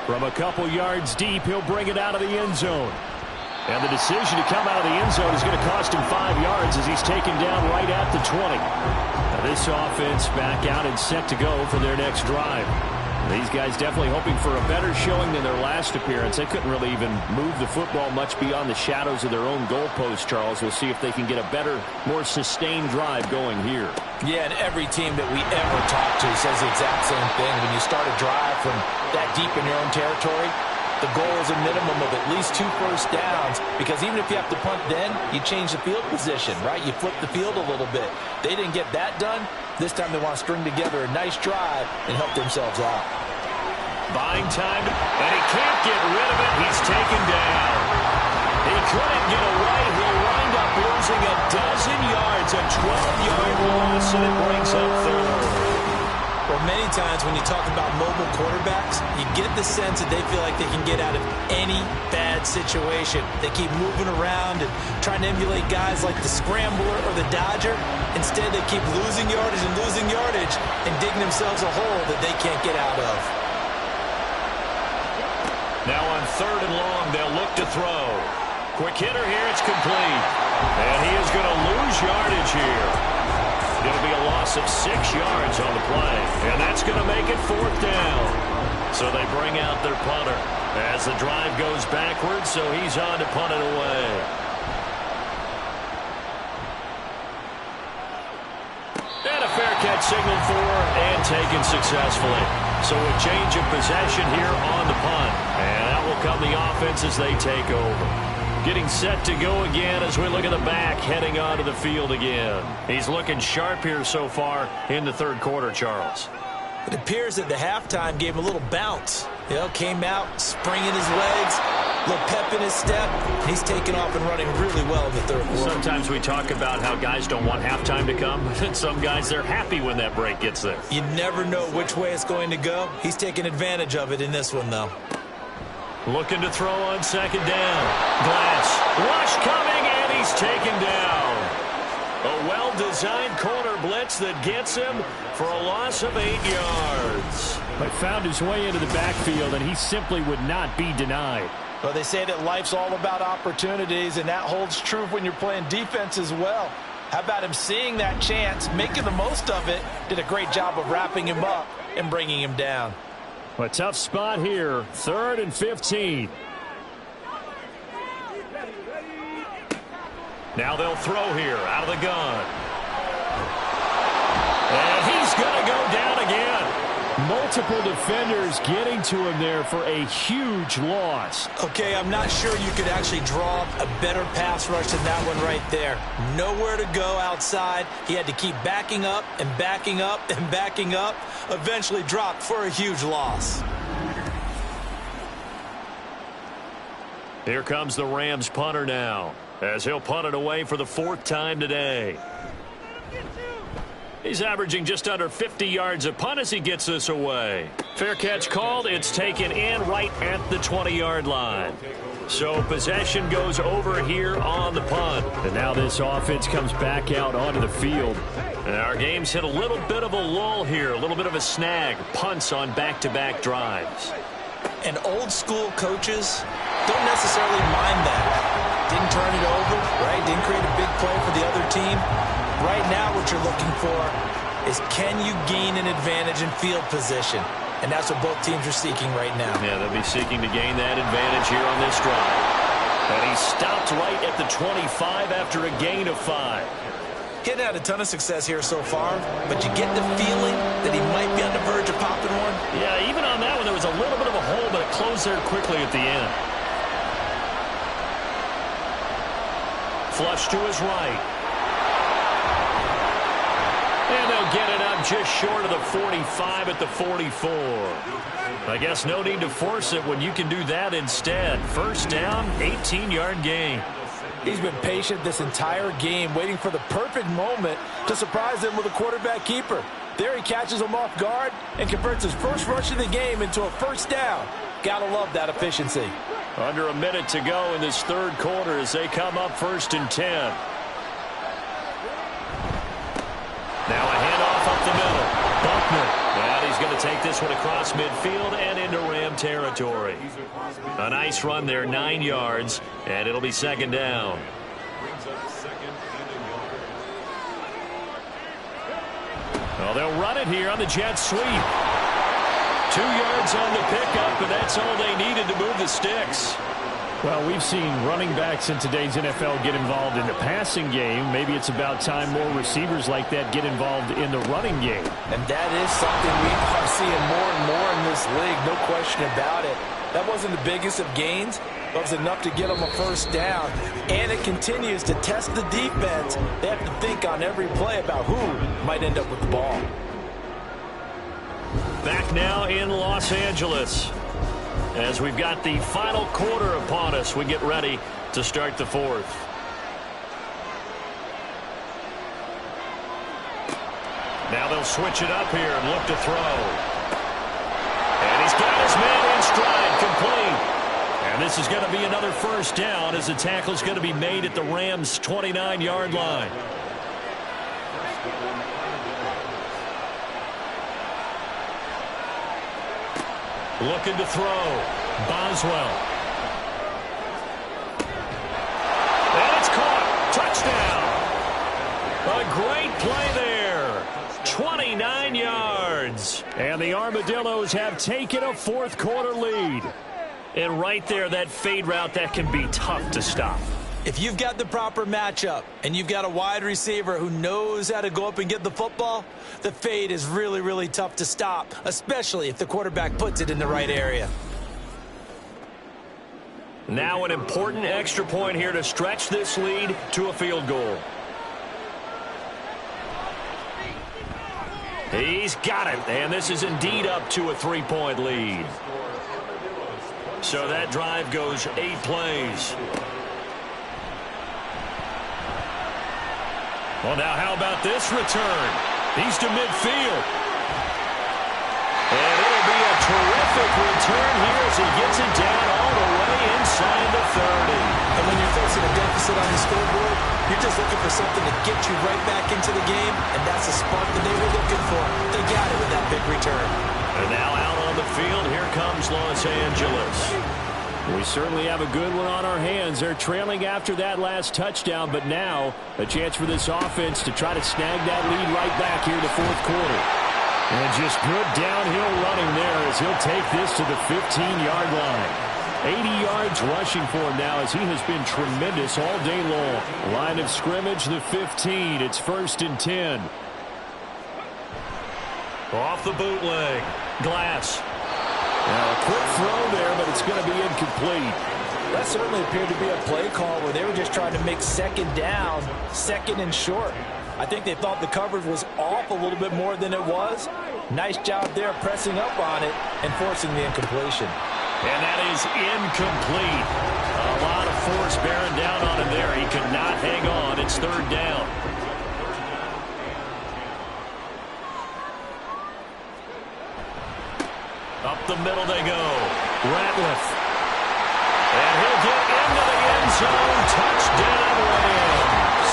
From a couple yards deep, he'll bring it out of the end zone. And the decision to come out of the end zone is going to cost him 5 yards as he's taken down right at the 20. Now this offense back out and set to go for their next drive. These guys definitely hoping for a better showing than their last appearance. They couldn't really even move the football much beyond the shadows of their own goalpost, Charles. We'll see if they can get a better, more sustained drive going here. Yeah, and every team that we ever talk to says the exact same thing. When you start a drive from that deep in your own territory, the goal is a minimum of at least 2 first downs, because even if you have to punt then, you change the field position, right? You flip the field a little bit. They didn't get that done. This time they want to string together a nice drive and help themselves out. Buying time, and he can't get rid of it. He's taken down. He couldn't get away. He'll wind up losing a dozen yards, a 12-yard loss, and it brings up 3rd. Well, many times when you talk about mobile quarterbacks, you get the sense that they feel like they can get out of any bad situation. They keep moving around and trying to emulate guys like the Scrambler or the Dodger. Instead, they keep losing yardage and digging themselves a hole that they can't get out of. Now on 3rd and long, they'll look to throw. Quick hitter here, it's complete. And he is going to lose yardage here. It'll be a loss of 6 yards on the play, and that's going to make it 4th down. So they bring out their punter as the drive goes backwards, so he's on to punt it away. And a fair catch signaled for and taken successfully. So a change of possession here on the punt, and that will come the offense as they take over. Getting set to go again as we look at the back, heading onto the field again. He's looking sharp here so far in the 3rd quarter, Charles. It appears that the halftime gave him a little bounce. Came out, springing his legs, a little pep in his step. He's taking off and running really well in the 3rd quarter. Sometimes we talk about how guys don't want halftime to come, and some guys, they're happy when that break gets there. You never know which way it's going to go. He's taking advantage of it in this one, though. Looking to throw on 2nd down. Glass. Rush coming, and he's taken down. A well-designed corner blitz that gets him for a loss of 8 yards. But found his way into the backfield, and he simply would not be denied. Well, they say that life's all about opportunities, and that holds true when you're playing defense as well. How about him seeing that chance, making the most of it, did a great job of wrapping him up and bringing him down. A tough spot here, 3rd and 15. Now they'll throw here out of the gun. And he's going to go down again. Multiple defenders getting to him there for a huge loss. Okay, I'm not sure you could actually draw up a better pass rush than that one right there. Nowhere to go outside. He had to keep backing up and backing up and backing up. Eventually dropped for a huge loss. Here comes the Rams punter now, as he'll punt it away for the 4th time today. He's averaging just under 50 yards a punt as he gets this away. Fair catch called. It's taken in right at the 20-yard line. So possession goes over here on the punt. And now this offense comes back out onto the field. And our game's hit a little bit of a lull here, a little bit of a snag. Punts on back-to-back drives. And old-school coaches don't necessarily mind that. Didn't turn it over, right? Didn't create a big play for the other team. Right now what you're looking for is can you gain an advantage in field position? And that's what both teams are seeking right now. Yeah, they'll be seeking to gain that advantage here on this drive. And he stopped right at the 25 after a gain of 5. He hadn't had a ton of success here so far, but you get the feeling that he might be on the verge of popping one. Yeah, even on that one, there was a little bit of a hole, but it closed there quickly at the end. Flush to his right. And they'll get it up just short of the 45 at the 44. I guess no need to force it when you can do that instead. First down, 18-yard gain. He's been patient this entire game, waiting for the perfect moment to surprise him with a quarterback keeper. There he catches him off guard and converts his first rush of the game into a first down. Gotta love that efficiency. Under a minute to go in this third quarter as they come up 1st and 10. Now a handoff up the middle. Buckner. And he's going to take this one across midfield and into Ram territory. A nice run there, 9 yards, and it'll be 2nd down. Well, they'll run it here on the jet sweep. 2 yards on the pickup, and that's all they needed to move the sticks. Well, we've seen running backs in today's NFL get involved in the passing game. Maybe it's about time more receivers like that get involved in the running game. And that is something we are seeing more and more in this league, no question about it. That wasn't the biggest of gains, but it was enough to get them a first down. And it continues to test the defense. They have to think on every play about who might end up with the ball. Back now in Los Angeles. As we've got the final quarter upon us, we get ready to start the 4th. Now they'll switch it up here and look to throw. And he's got his man in stride, complete. And this is going to be another first down as the tackle's going to be made at the Rams' 29-yard line. Looking to throw. Boswell. And it's caught. Touchdown. A great play there. 29 yards. And the Armadillos have taken a 4th quarter lead. And right there, that fade route, that can be tough to stop. If you've got the proper matchup and you've got a wide receiver who knows how to go up and get the football, the fade is really, really tough to stop, especially if the quarterback puts it in the right area. Now an important extra point here to stretch this lead to a field goal. He's got it, and this is indeed up to a 3-point lead. So that drive goes 8 plays. Well, now how about this return? He's to midfield. And it'll be a terrific return here as he gets it down all the way inside the 30. And when you're facing a deficit on the scoreboard, you're just looking for something to get you right back into the game, and that's the spark that they were looking for. They got it with that big return. And now out on the field, here comes Los Angeles. We certainly have a good one on our hands. They're trailing after that last touchdown, but now a chance for this offense to try to snag that lead right back here in the 4th quarter. And just good downhill running there as he'll take this to the 15-yard line. 80 yards rushing for him now as he has been tremendous all day long. Line of scrimmage, the 15. It's 1st and 10. Off the bootleg. Glass. Now, a quick throw there, but it's going to be incomplete. That certainly appeared to be a play call where they were just trying to make 2nd down, 2nd and short. I think they thought the coverage was off a little bit more than it was. Nice job there pressing up on it and forcing the incompletion. And that is incomplete. A lot of force bearing down on him there. He could not hang on. It's 3rd down. Up the middle they go. Ratliff. And he'll get into the end zone. Touchdown, Rams.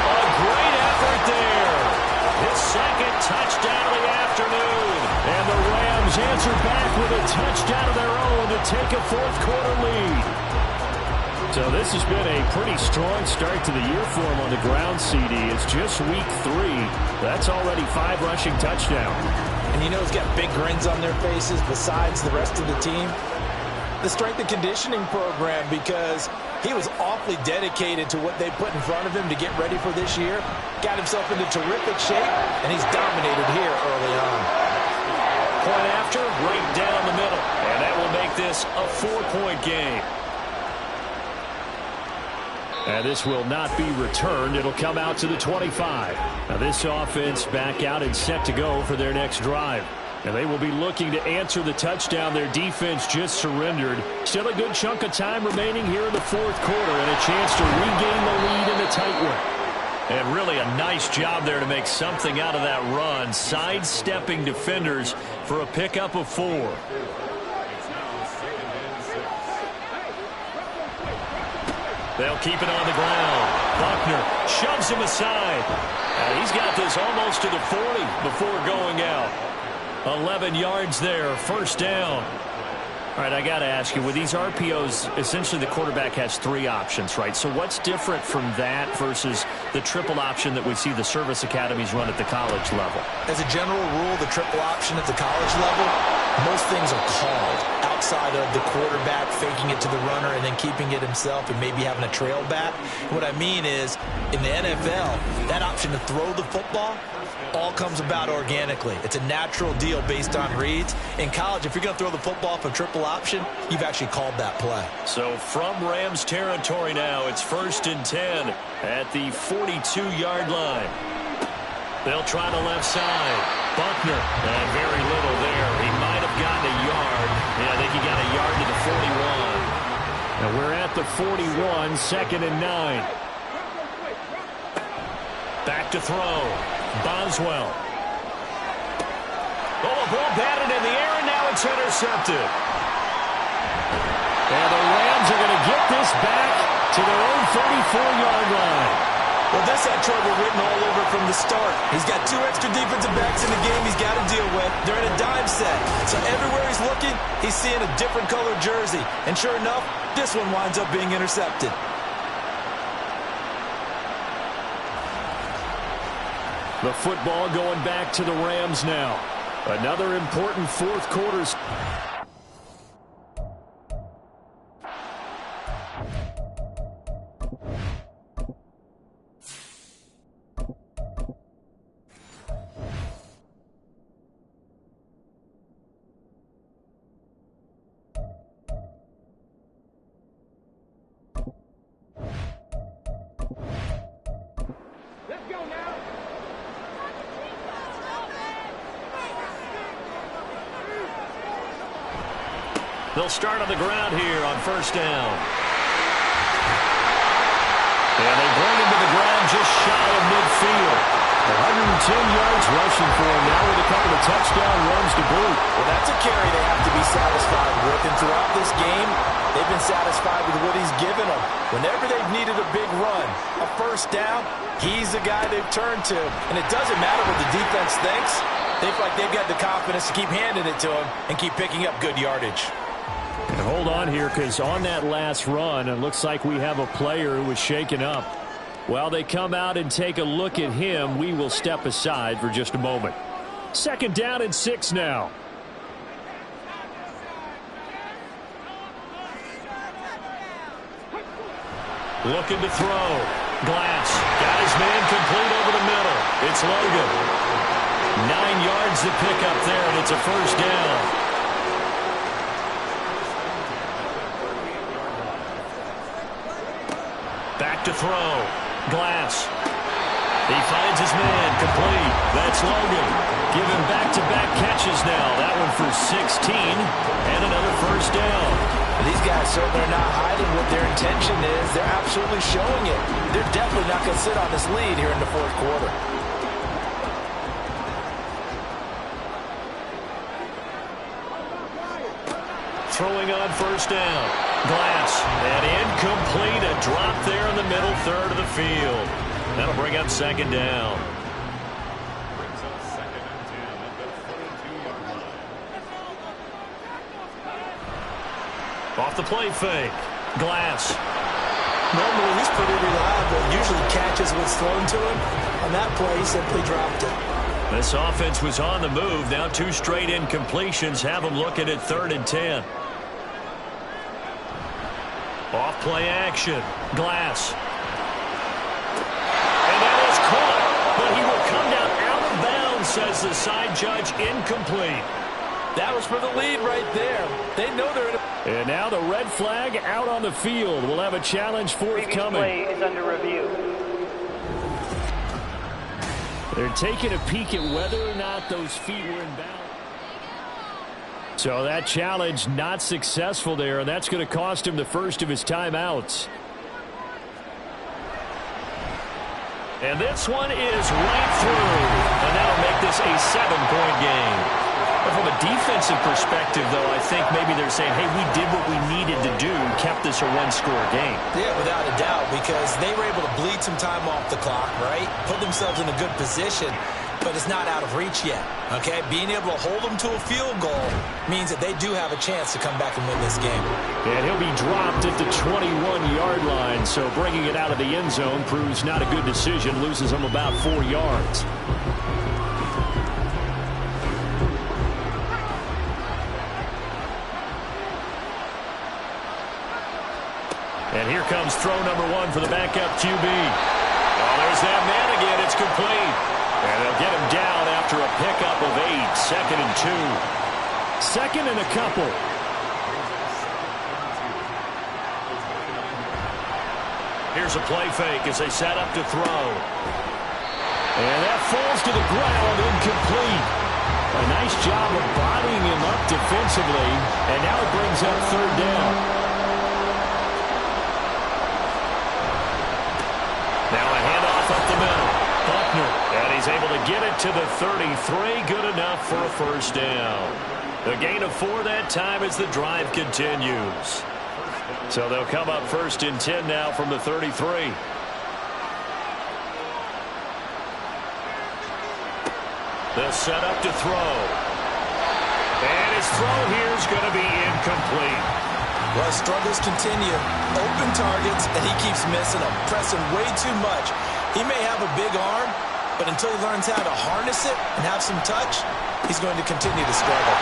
A great effort there. second touchdown of the afternoon. And the Rams answer back with a touchdown of their own to take a fourth-quarter lead. So this has been a pretty strong start to the year for him on the ground, CD. It's just week 3. That's already 5 rushing touchdowns. And you know he's got big grins on their faces besides the rest of the team. The strength and conditioning program, because he was awfully dedicated to what they put in front of him to get ready for this year. Got himself into terrific shape, and he's dominated here early on. Point after, right down the middle. And that will make this a 4-point game. And this will not be returned. It'll come out to the 25. Now this offense back out and set to go for their next drive. And they will be looking to answer the touchdown their defense just surrendered. Still a good chunk of time remaining here in the fourth quarter and a chance to regain the lead in the tight one. And really a nice job there to make something out of that run, sidestepping defenders for a pickup of 4. They'll keep it on the ground. Buckner shoves him aside. And he's got this almost to the 40 before going out. 11 yards there, first down. All right, I got to ask you, with these RPOs, essentially the quarterback has 3 options, right? So what's different from that versus the triple option that we see the service academies run at the college level? As a general rule, the triple option at the college level, most things are called outside of the quarterback faking it to the runner and then keeping it himself and maybe having a trail back. What I mean is, in the NFL, that option to throw the football all comes about organically. It's a natural deal based on reads. In college, if you're going to throw the football for triple option, you've actually called that play. So from Rams territory now, it's 1st and 10 at the 42-yard line. They'll try the left side. Buckner, and very little there. He might have gotten a yard. Yeah, I think he got a yard to the 41. And we're at the 41, 2nd and 9. Back to throw. Boswell. Oh, a ball batted in the air, and now it's intercepted. And the Rams are going to get this back to their own 34-yard line. Well, this had trouble written all over from the start. He's got 2 extra defensive backs in the game he's got to deal with. They're in a dime set. So everywhere he's looking, he's seeing a different colored jersey. And sure enough, this one winds up being intercepted. The football going back to the Rams now. Another important fourth quarter. They'll start on the ground here on first down. And they bring him to the ground just shy of midfield. 110 yards rushing for him now with a couple of touchdown runs to boot. Well, that's a carry they have to be satisfied with. And throughout this game, they've been satisfied with what he's given them. Whenever they've needed a big run, a first down, he's the guy they've turned to. And it doesn't matter what the defense thinks. They feel like they've got the confidence to keep handing it to him and keep picking up good yardage. And hold on here, because on that last run, it looks like we have a player who was shaken up. While they come out and take a look at him, we will step aside for just a moment. 2nd down and 6 now. Looking to throw. Glass got his man complete over the middle. It's Logan. 9 yards to pick up there, and it's a first down. Back to throw. Glass. He finds his man complete. That's Logan. Giving back-to-back catches now. That one for 16 and another first down. These guys certainly are not hiding what their intention is. They're absolutely showing it. They're definitely not going to sit on this lead here in the fourth quarter. Throwing on first down. Glass. And incomplete. A drop there in the middle third of the field. That'll bring up 2nd down. Brings up Off the play fake. Glass. Normally, he's pretty reliable. Usually catches what's thrown to him. On that play, he simply dropped it. This offense was on the move. Now 2 straight incompletions have them looking at 3rd and 10. Off play action. Glass. And that is caught. But he will come down out of bounds, says the side judge. Incomplete. That was for the lead right there. They know they're in a... And now the red flag out on the field. We'll have a challenge forthcoming. Play is under review. They're taking a peek at whether or not those feet were in bounds. So that challenge not successful there, and that's going to cost him the first of his timeouts. And this one is right through. And that'll make this a 7-point game. But from a defensive perspective, though, I think maybe they're saying, hey, we did what we needed to do, kept this a 1-score game. Yeah, without a doubt, because they were able to bleed some time off the clock, right? Put themselves in a good position, but it's not out of reach yet, okay? Being able to hold them to a field goal means that they do have a chance to come back and win this game. And he'll be dropped at the 21-yard line, so bringing it out of the end zone proves not a good decision, loses him about 4 yards. And here comes throw number 1 for the backup QB. Oh, there's that man again. It's complete. And they'll get him down after a pickup of 8. 2nd and 2. 2nd and a couple. Here's a play fake as they set up to throw. And that falls to the ground, incomplete. A nice job of bodying him up defensively. And now it brings up 3rd down. Now a handoff up the middle. Buckner, and he's able to get it to the 33. Good enough for a 1st down. The gain of 4 that time as the drive continues. So they'll come up 1st and 10 now from the 33. They'll set up to throw. And his throw here is going to be incomplete. Well, struggles continue. Open targets, and he keeps missing them, pressing way too much. He may have a big arm, but until he learns how to harness it and have some touch, he's going to continue to struggle.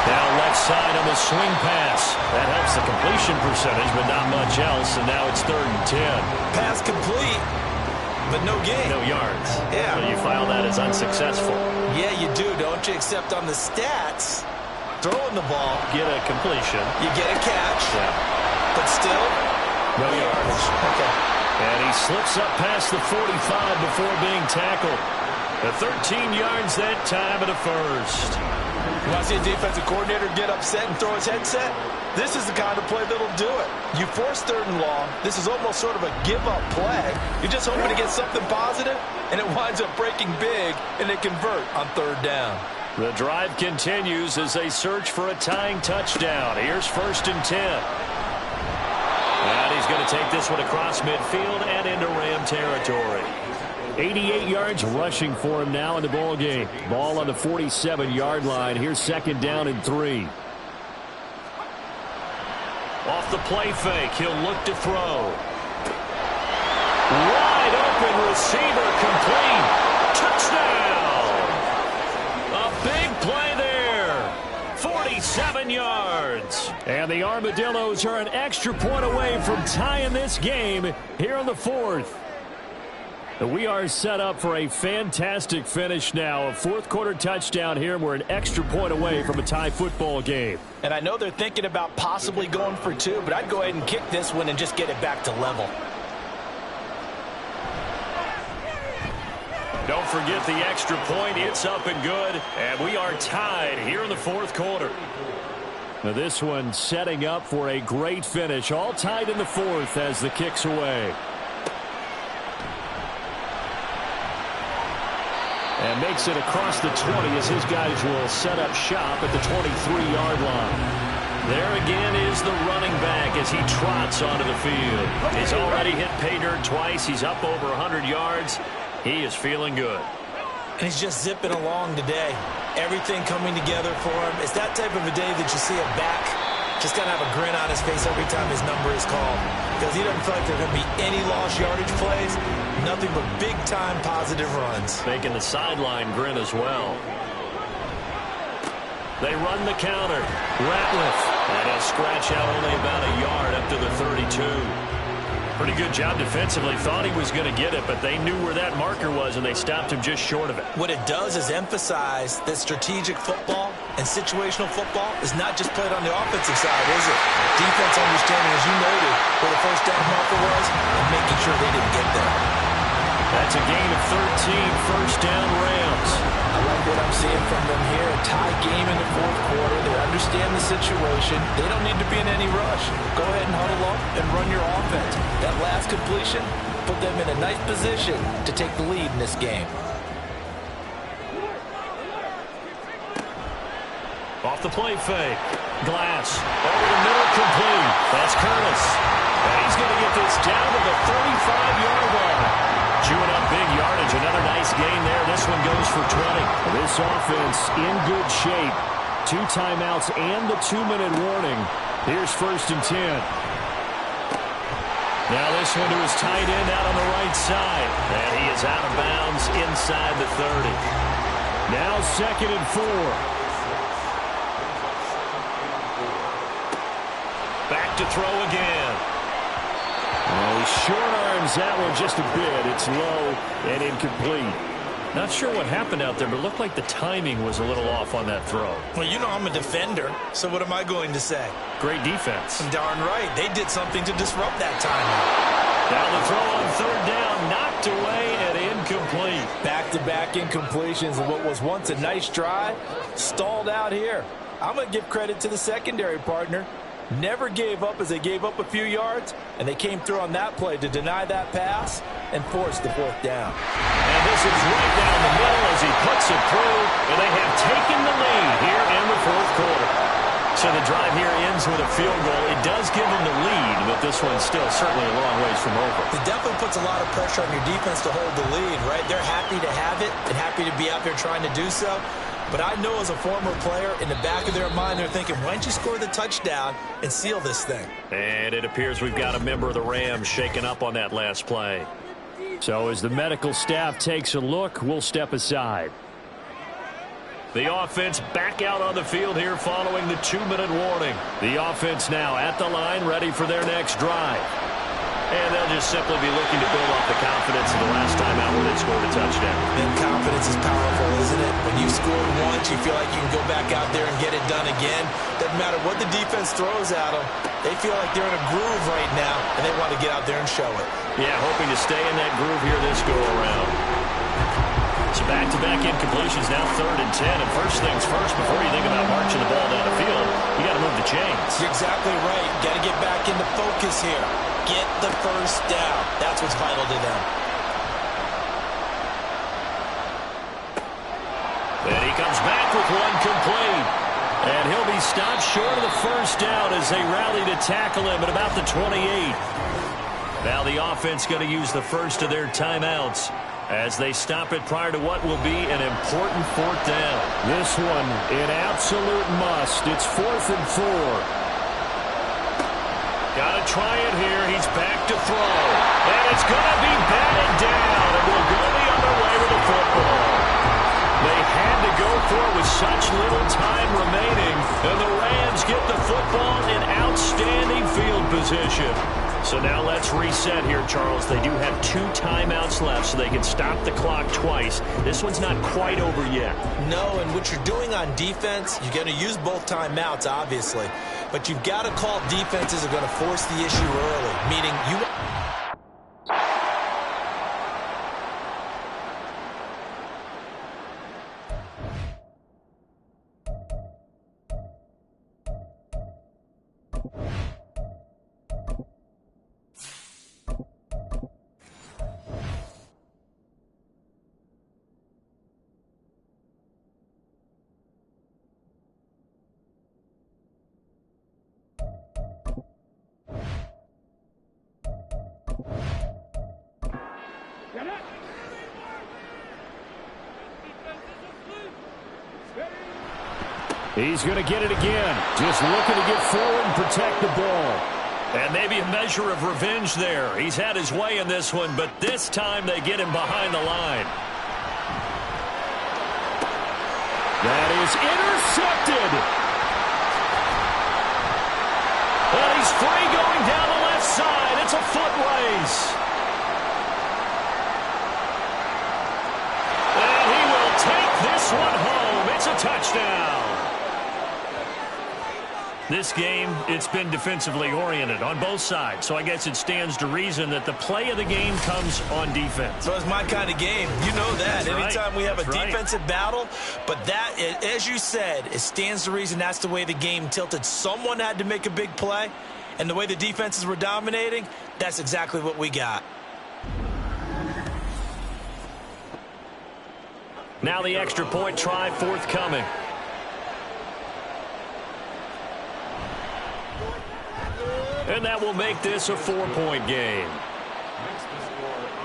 Now left side on the swing pass. That helps the completion percentage, but not much else, and now it's 3rd and 10. Pass complete, but no gain. No yards. Yeah. So you file that as unsuccessful. Yeah, you do, don't you? Except on the stats, throwing the ball, Get a completion. you get a catch, Yeah. but still, No yards. Okay. And he slips up past the 45 before being tackled. The 13 yards that time at a 1st. You want to see a defensive coordinator get upset and throw his headset? This is the kind of play that'll do it. You force 3rd and long. This is almost sort of a give-up play. You're just hoping to get something positive, and it winds up breaking big, and they convert on 3rd down. The drive continues as they search for a tying touchdown. Here's 1st and 10. And he's going to take this one across midfield and into Ram territory. 88 yards rushing for him now in the ball game. Ball on the 47-yard line. Here's 2nd down and 3. Off the play fake, he'll look to throw. Wide open receiver, complete. Touchdown! A big play there. 47 yards. And the Armadillos are an extra point away from tying this game here in the 4th. We are set up for a fantastic finish now. A 4th quarter touchdown here. We're an extra point away from a tie football game. And I know they're thinking about possibly going for 2, but I'd go ahead and kick this one and just get it back to level. Don't forget the extra point. It's up and good. And we are tied here in the 4th quarter. Now this one setting up for a great finish. All tied in the 4th as the kick's away. And makes it across the 20 as his guys will set up shop at the 23-yard line. There again is the running back as he trots onto the field. He's already hit pay dirt twice. He's up over 100 yards. He is feeling good. And he's just zipping along today. Everything coming together for him. It's that type of a day that you see a back just got to have a grin on his face every time his number is called, because he doesn't feel like there are going to be any lost yardage plays, nothing but big-time positive runs. Making the sideline grin as well. They run the counter. Ratliff. And he'll scratch out only about a yard up to the 32. Pretty good job defensively. Thought he was going to get it, but they knew where that marker was, and they stopped him just short of it. What it does is emphasize that strategic football and situational football is not just played on the offensive side, is it? Defense understanding, as you noted, where the first down marker was and making sure they didn't get there. That's a gain of 13, first down Rams. I like what I'm seeing from them here. A tie game in the fourth quarter. They understand the situation. They don't need to be in any rush. Go ahead and huddle up and run your offense. That last completion put them in a nice position to take the lead in this game. Off the play fake. Glass. Over the middle, complete. That's Curtis. And he's going to get this down to the 35-yard line. Chewing up big yardage. Another nice gain there. This one goes for 20. This offense in good shape. 2 timeouts and the 2-minute warning. Here's 1st and 10. Now this one to his tight end out on the right side. And he is out of bounds inside the 30. Now 2nd and 4. Back to throw again. Oh, he short arms that one just a bit. It's low and incomplete. Not sure what happened out there, but it looked like the timing was a little off on that throw. Well, you know I'm a defender, so what am I going to say? Great defense. Darn right. They did something to disrupt that timing. Now the throw on 3rd down, knocked away and incomplete. Back-to-back incompletions of what was once a nice drive, stalled out here. I'm going to give credit to the secondary partner. Never gave up as they gave up a few yards, and they came through on that play to deny that pass and force the 4th down. And this is right down the middle as he puts it through, and they have taken the lead here in the 4th quarter. So the drive here ends with a field goal. It does give them the lead, but this one's still certainly a long ways from over. It definitely puts a lot of pressure on your defense to hold the lead, right? They're happy to have it and happy to be out there trying to do so. But I know as a former player, in the back of their mind, they're thinking, why don't you score the touchdown and seal this thing? And it appears we've got a member of the Rams shaken up on that last play. So as the medical staff takes a look, we'll step aside. The offense back out on the field here following the 2-minute warning. The offense now at the line, ready for their next drive. And they'll just simply be looking to build off the confidence of the last time out where they scored a touchdown. And confidence is powerful, isn't it? When you've scored once, you feel like you can go back out there and get it done again. Doesn't matter what the defense throws at them. They feel like they're in a groove right now, and they want to get out there and show it. Yeah, hoping to stay in that groove here this go-around. So back-to-back incompletions, now 3rd and 10. And first things first, before you think about marching the ball down the field, you got to move the chains. You're exactly right. Got to get back into focus here. Get the first down. That's what's vital to them. And he comes back with one complete. And he'll be stopped short of the first down as they rally to tackle him at about the 28. Now the offense going to use the first of their timeouts as they stop it prior to what will be an important 4th down. This one, an absolute must. It's 4th and 4. Got to try it here. He's back to throw. And it's going to be batted down. And we'll go the other way with the football. They had to go for it with such little time remaining. And the Rams get the football in outstanding field position. So now let's reset here, Charles. They do have 2 timeouts left, so they can stop the clock twice. This one's not quite over yet. No, and what you're doing on defense, you're going to use both timeouts, obviously. But you've got to call defenses are going to force the issue early, meaning you... He's going to get it again. Just looking to get forward and protect the ball. And maybe a measure of revenge there. He's had his way in this one, but this time they get him behind the line. That is intercepted. And he's free going down the left side. It's a foot race. And he will take this one home. It's a touchdown. This game, it's been defensively oriented on both sides, so I guess it stands to reason that the play of the game comes on defense. So it's my kind of game. You know that. Anytime we have a defensive battle, but that, as you said, it stands to reason that's the way the game tilted. Someone had to make a big play, and the way the defenses were dominating, that's exactly what we got. Now the extra point try forthcoming. And that will make this a 4-point game.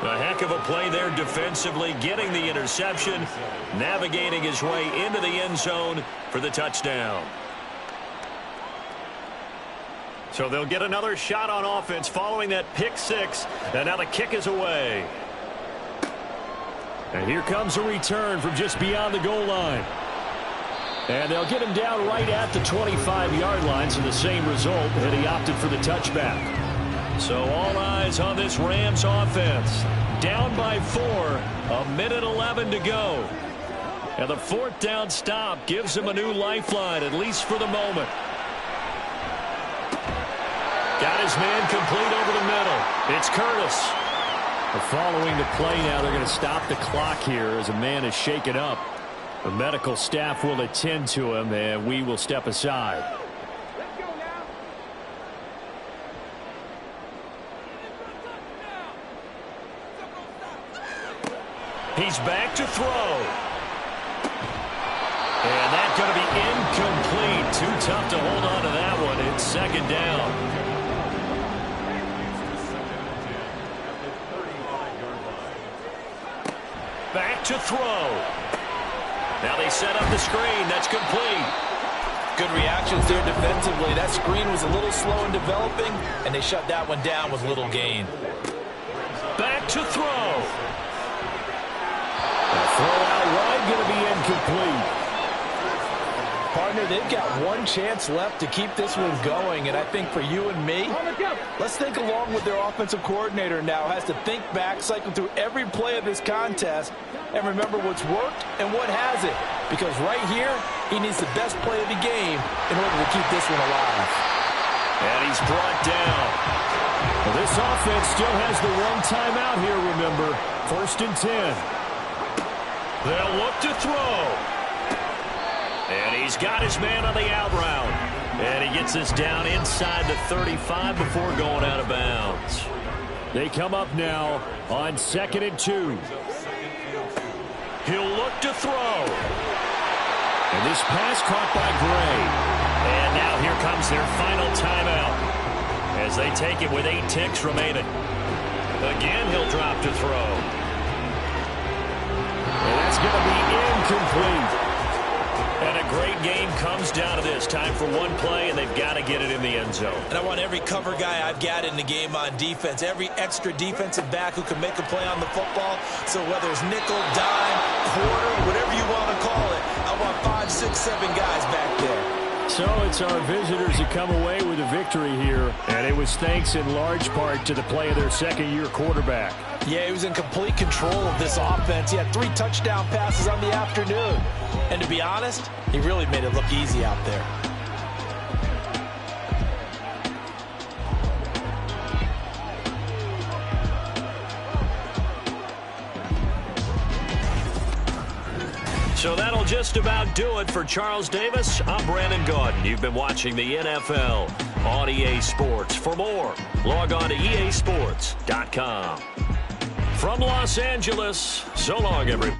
A heck of a play there defensively, getting the interception, navigating his way into the end zone for the touchdown. So they'll get another shot on offense following that pick six, and now the kick is away. And here comes a return from just beyond the goal line. And they'll get him down right at the 25-yard line, so the same result, and he opted for the touchback. So all eyes on this Rams offense. Down by 4, 1:11 to go. And the fourth down stop gives him a new lifeline, at least for the moment. Got his man complete over the middle. It's Curtis. Following the play now, they're going to stop the clock here as a man is shaken up. The medical staff will attend to him, and we will step aside. He's back to throw. And that's going to be incomplete. Too tough to hold on to that one. It's second down. Back to throw. Now they set up the screen. That's complete. Good reactions there defensively. That screen was a little slow in developing, and they shut that one down with little gain. Back to throw. The throw out wide going to be incomplete. Partner, they've got one chance left to keep this one going, and I think for you and me, let's think along with their offensive coordinator now. Has to think back, cycle through every play of this contest, and remember what's worked and what hasn't. Because right here, he needs the best play of the game in order to keep this one alive. And he's brought down. Well, this offense still has the one timeout here, remember. 1st and 10. They'll look to throw. And he's got his man on the out route. And he gets this down inside the 35 before going out of bounds. They come up now on 2nd and 2. He'll look to throw. And this pass caught by Gray. And now here comes their final timeout as they take it with 8 ticks remaining. Again, he'll drop to throw. And that's going to be incomplete. And a great game comes down to this. Time for one play, and they've got to get it in the end zone. And I want every cover guy I've got in the game on defense, every extra defensive back who can make a play on the football. So whether it's nickel, dime, quarter, whatever you want to call it, I want 5, 6, 7 guys back there. So it's our visitors who come away with a victory here, and it was thanks in large part to the play of their second-year quarterback. Yeah, he was in complete control of this offense. He had 3 touchdown passes on the afternoon. And to be honest, he really made it look easy out there. So that'll just about do it for Charles Davis. I'm Brandon Gaudin. You've been watching the NFL on EA Sports. For more, log on to easports.com. From Los Angeles, so long, everyone.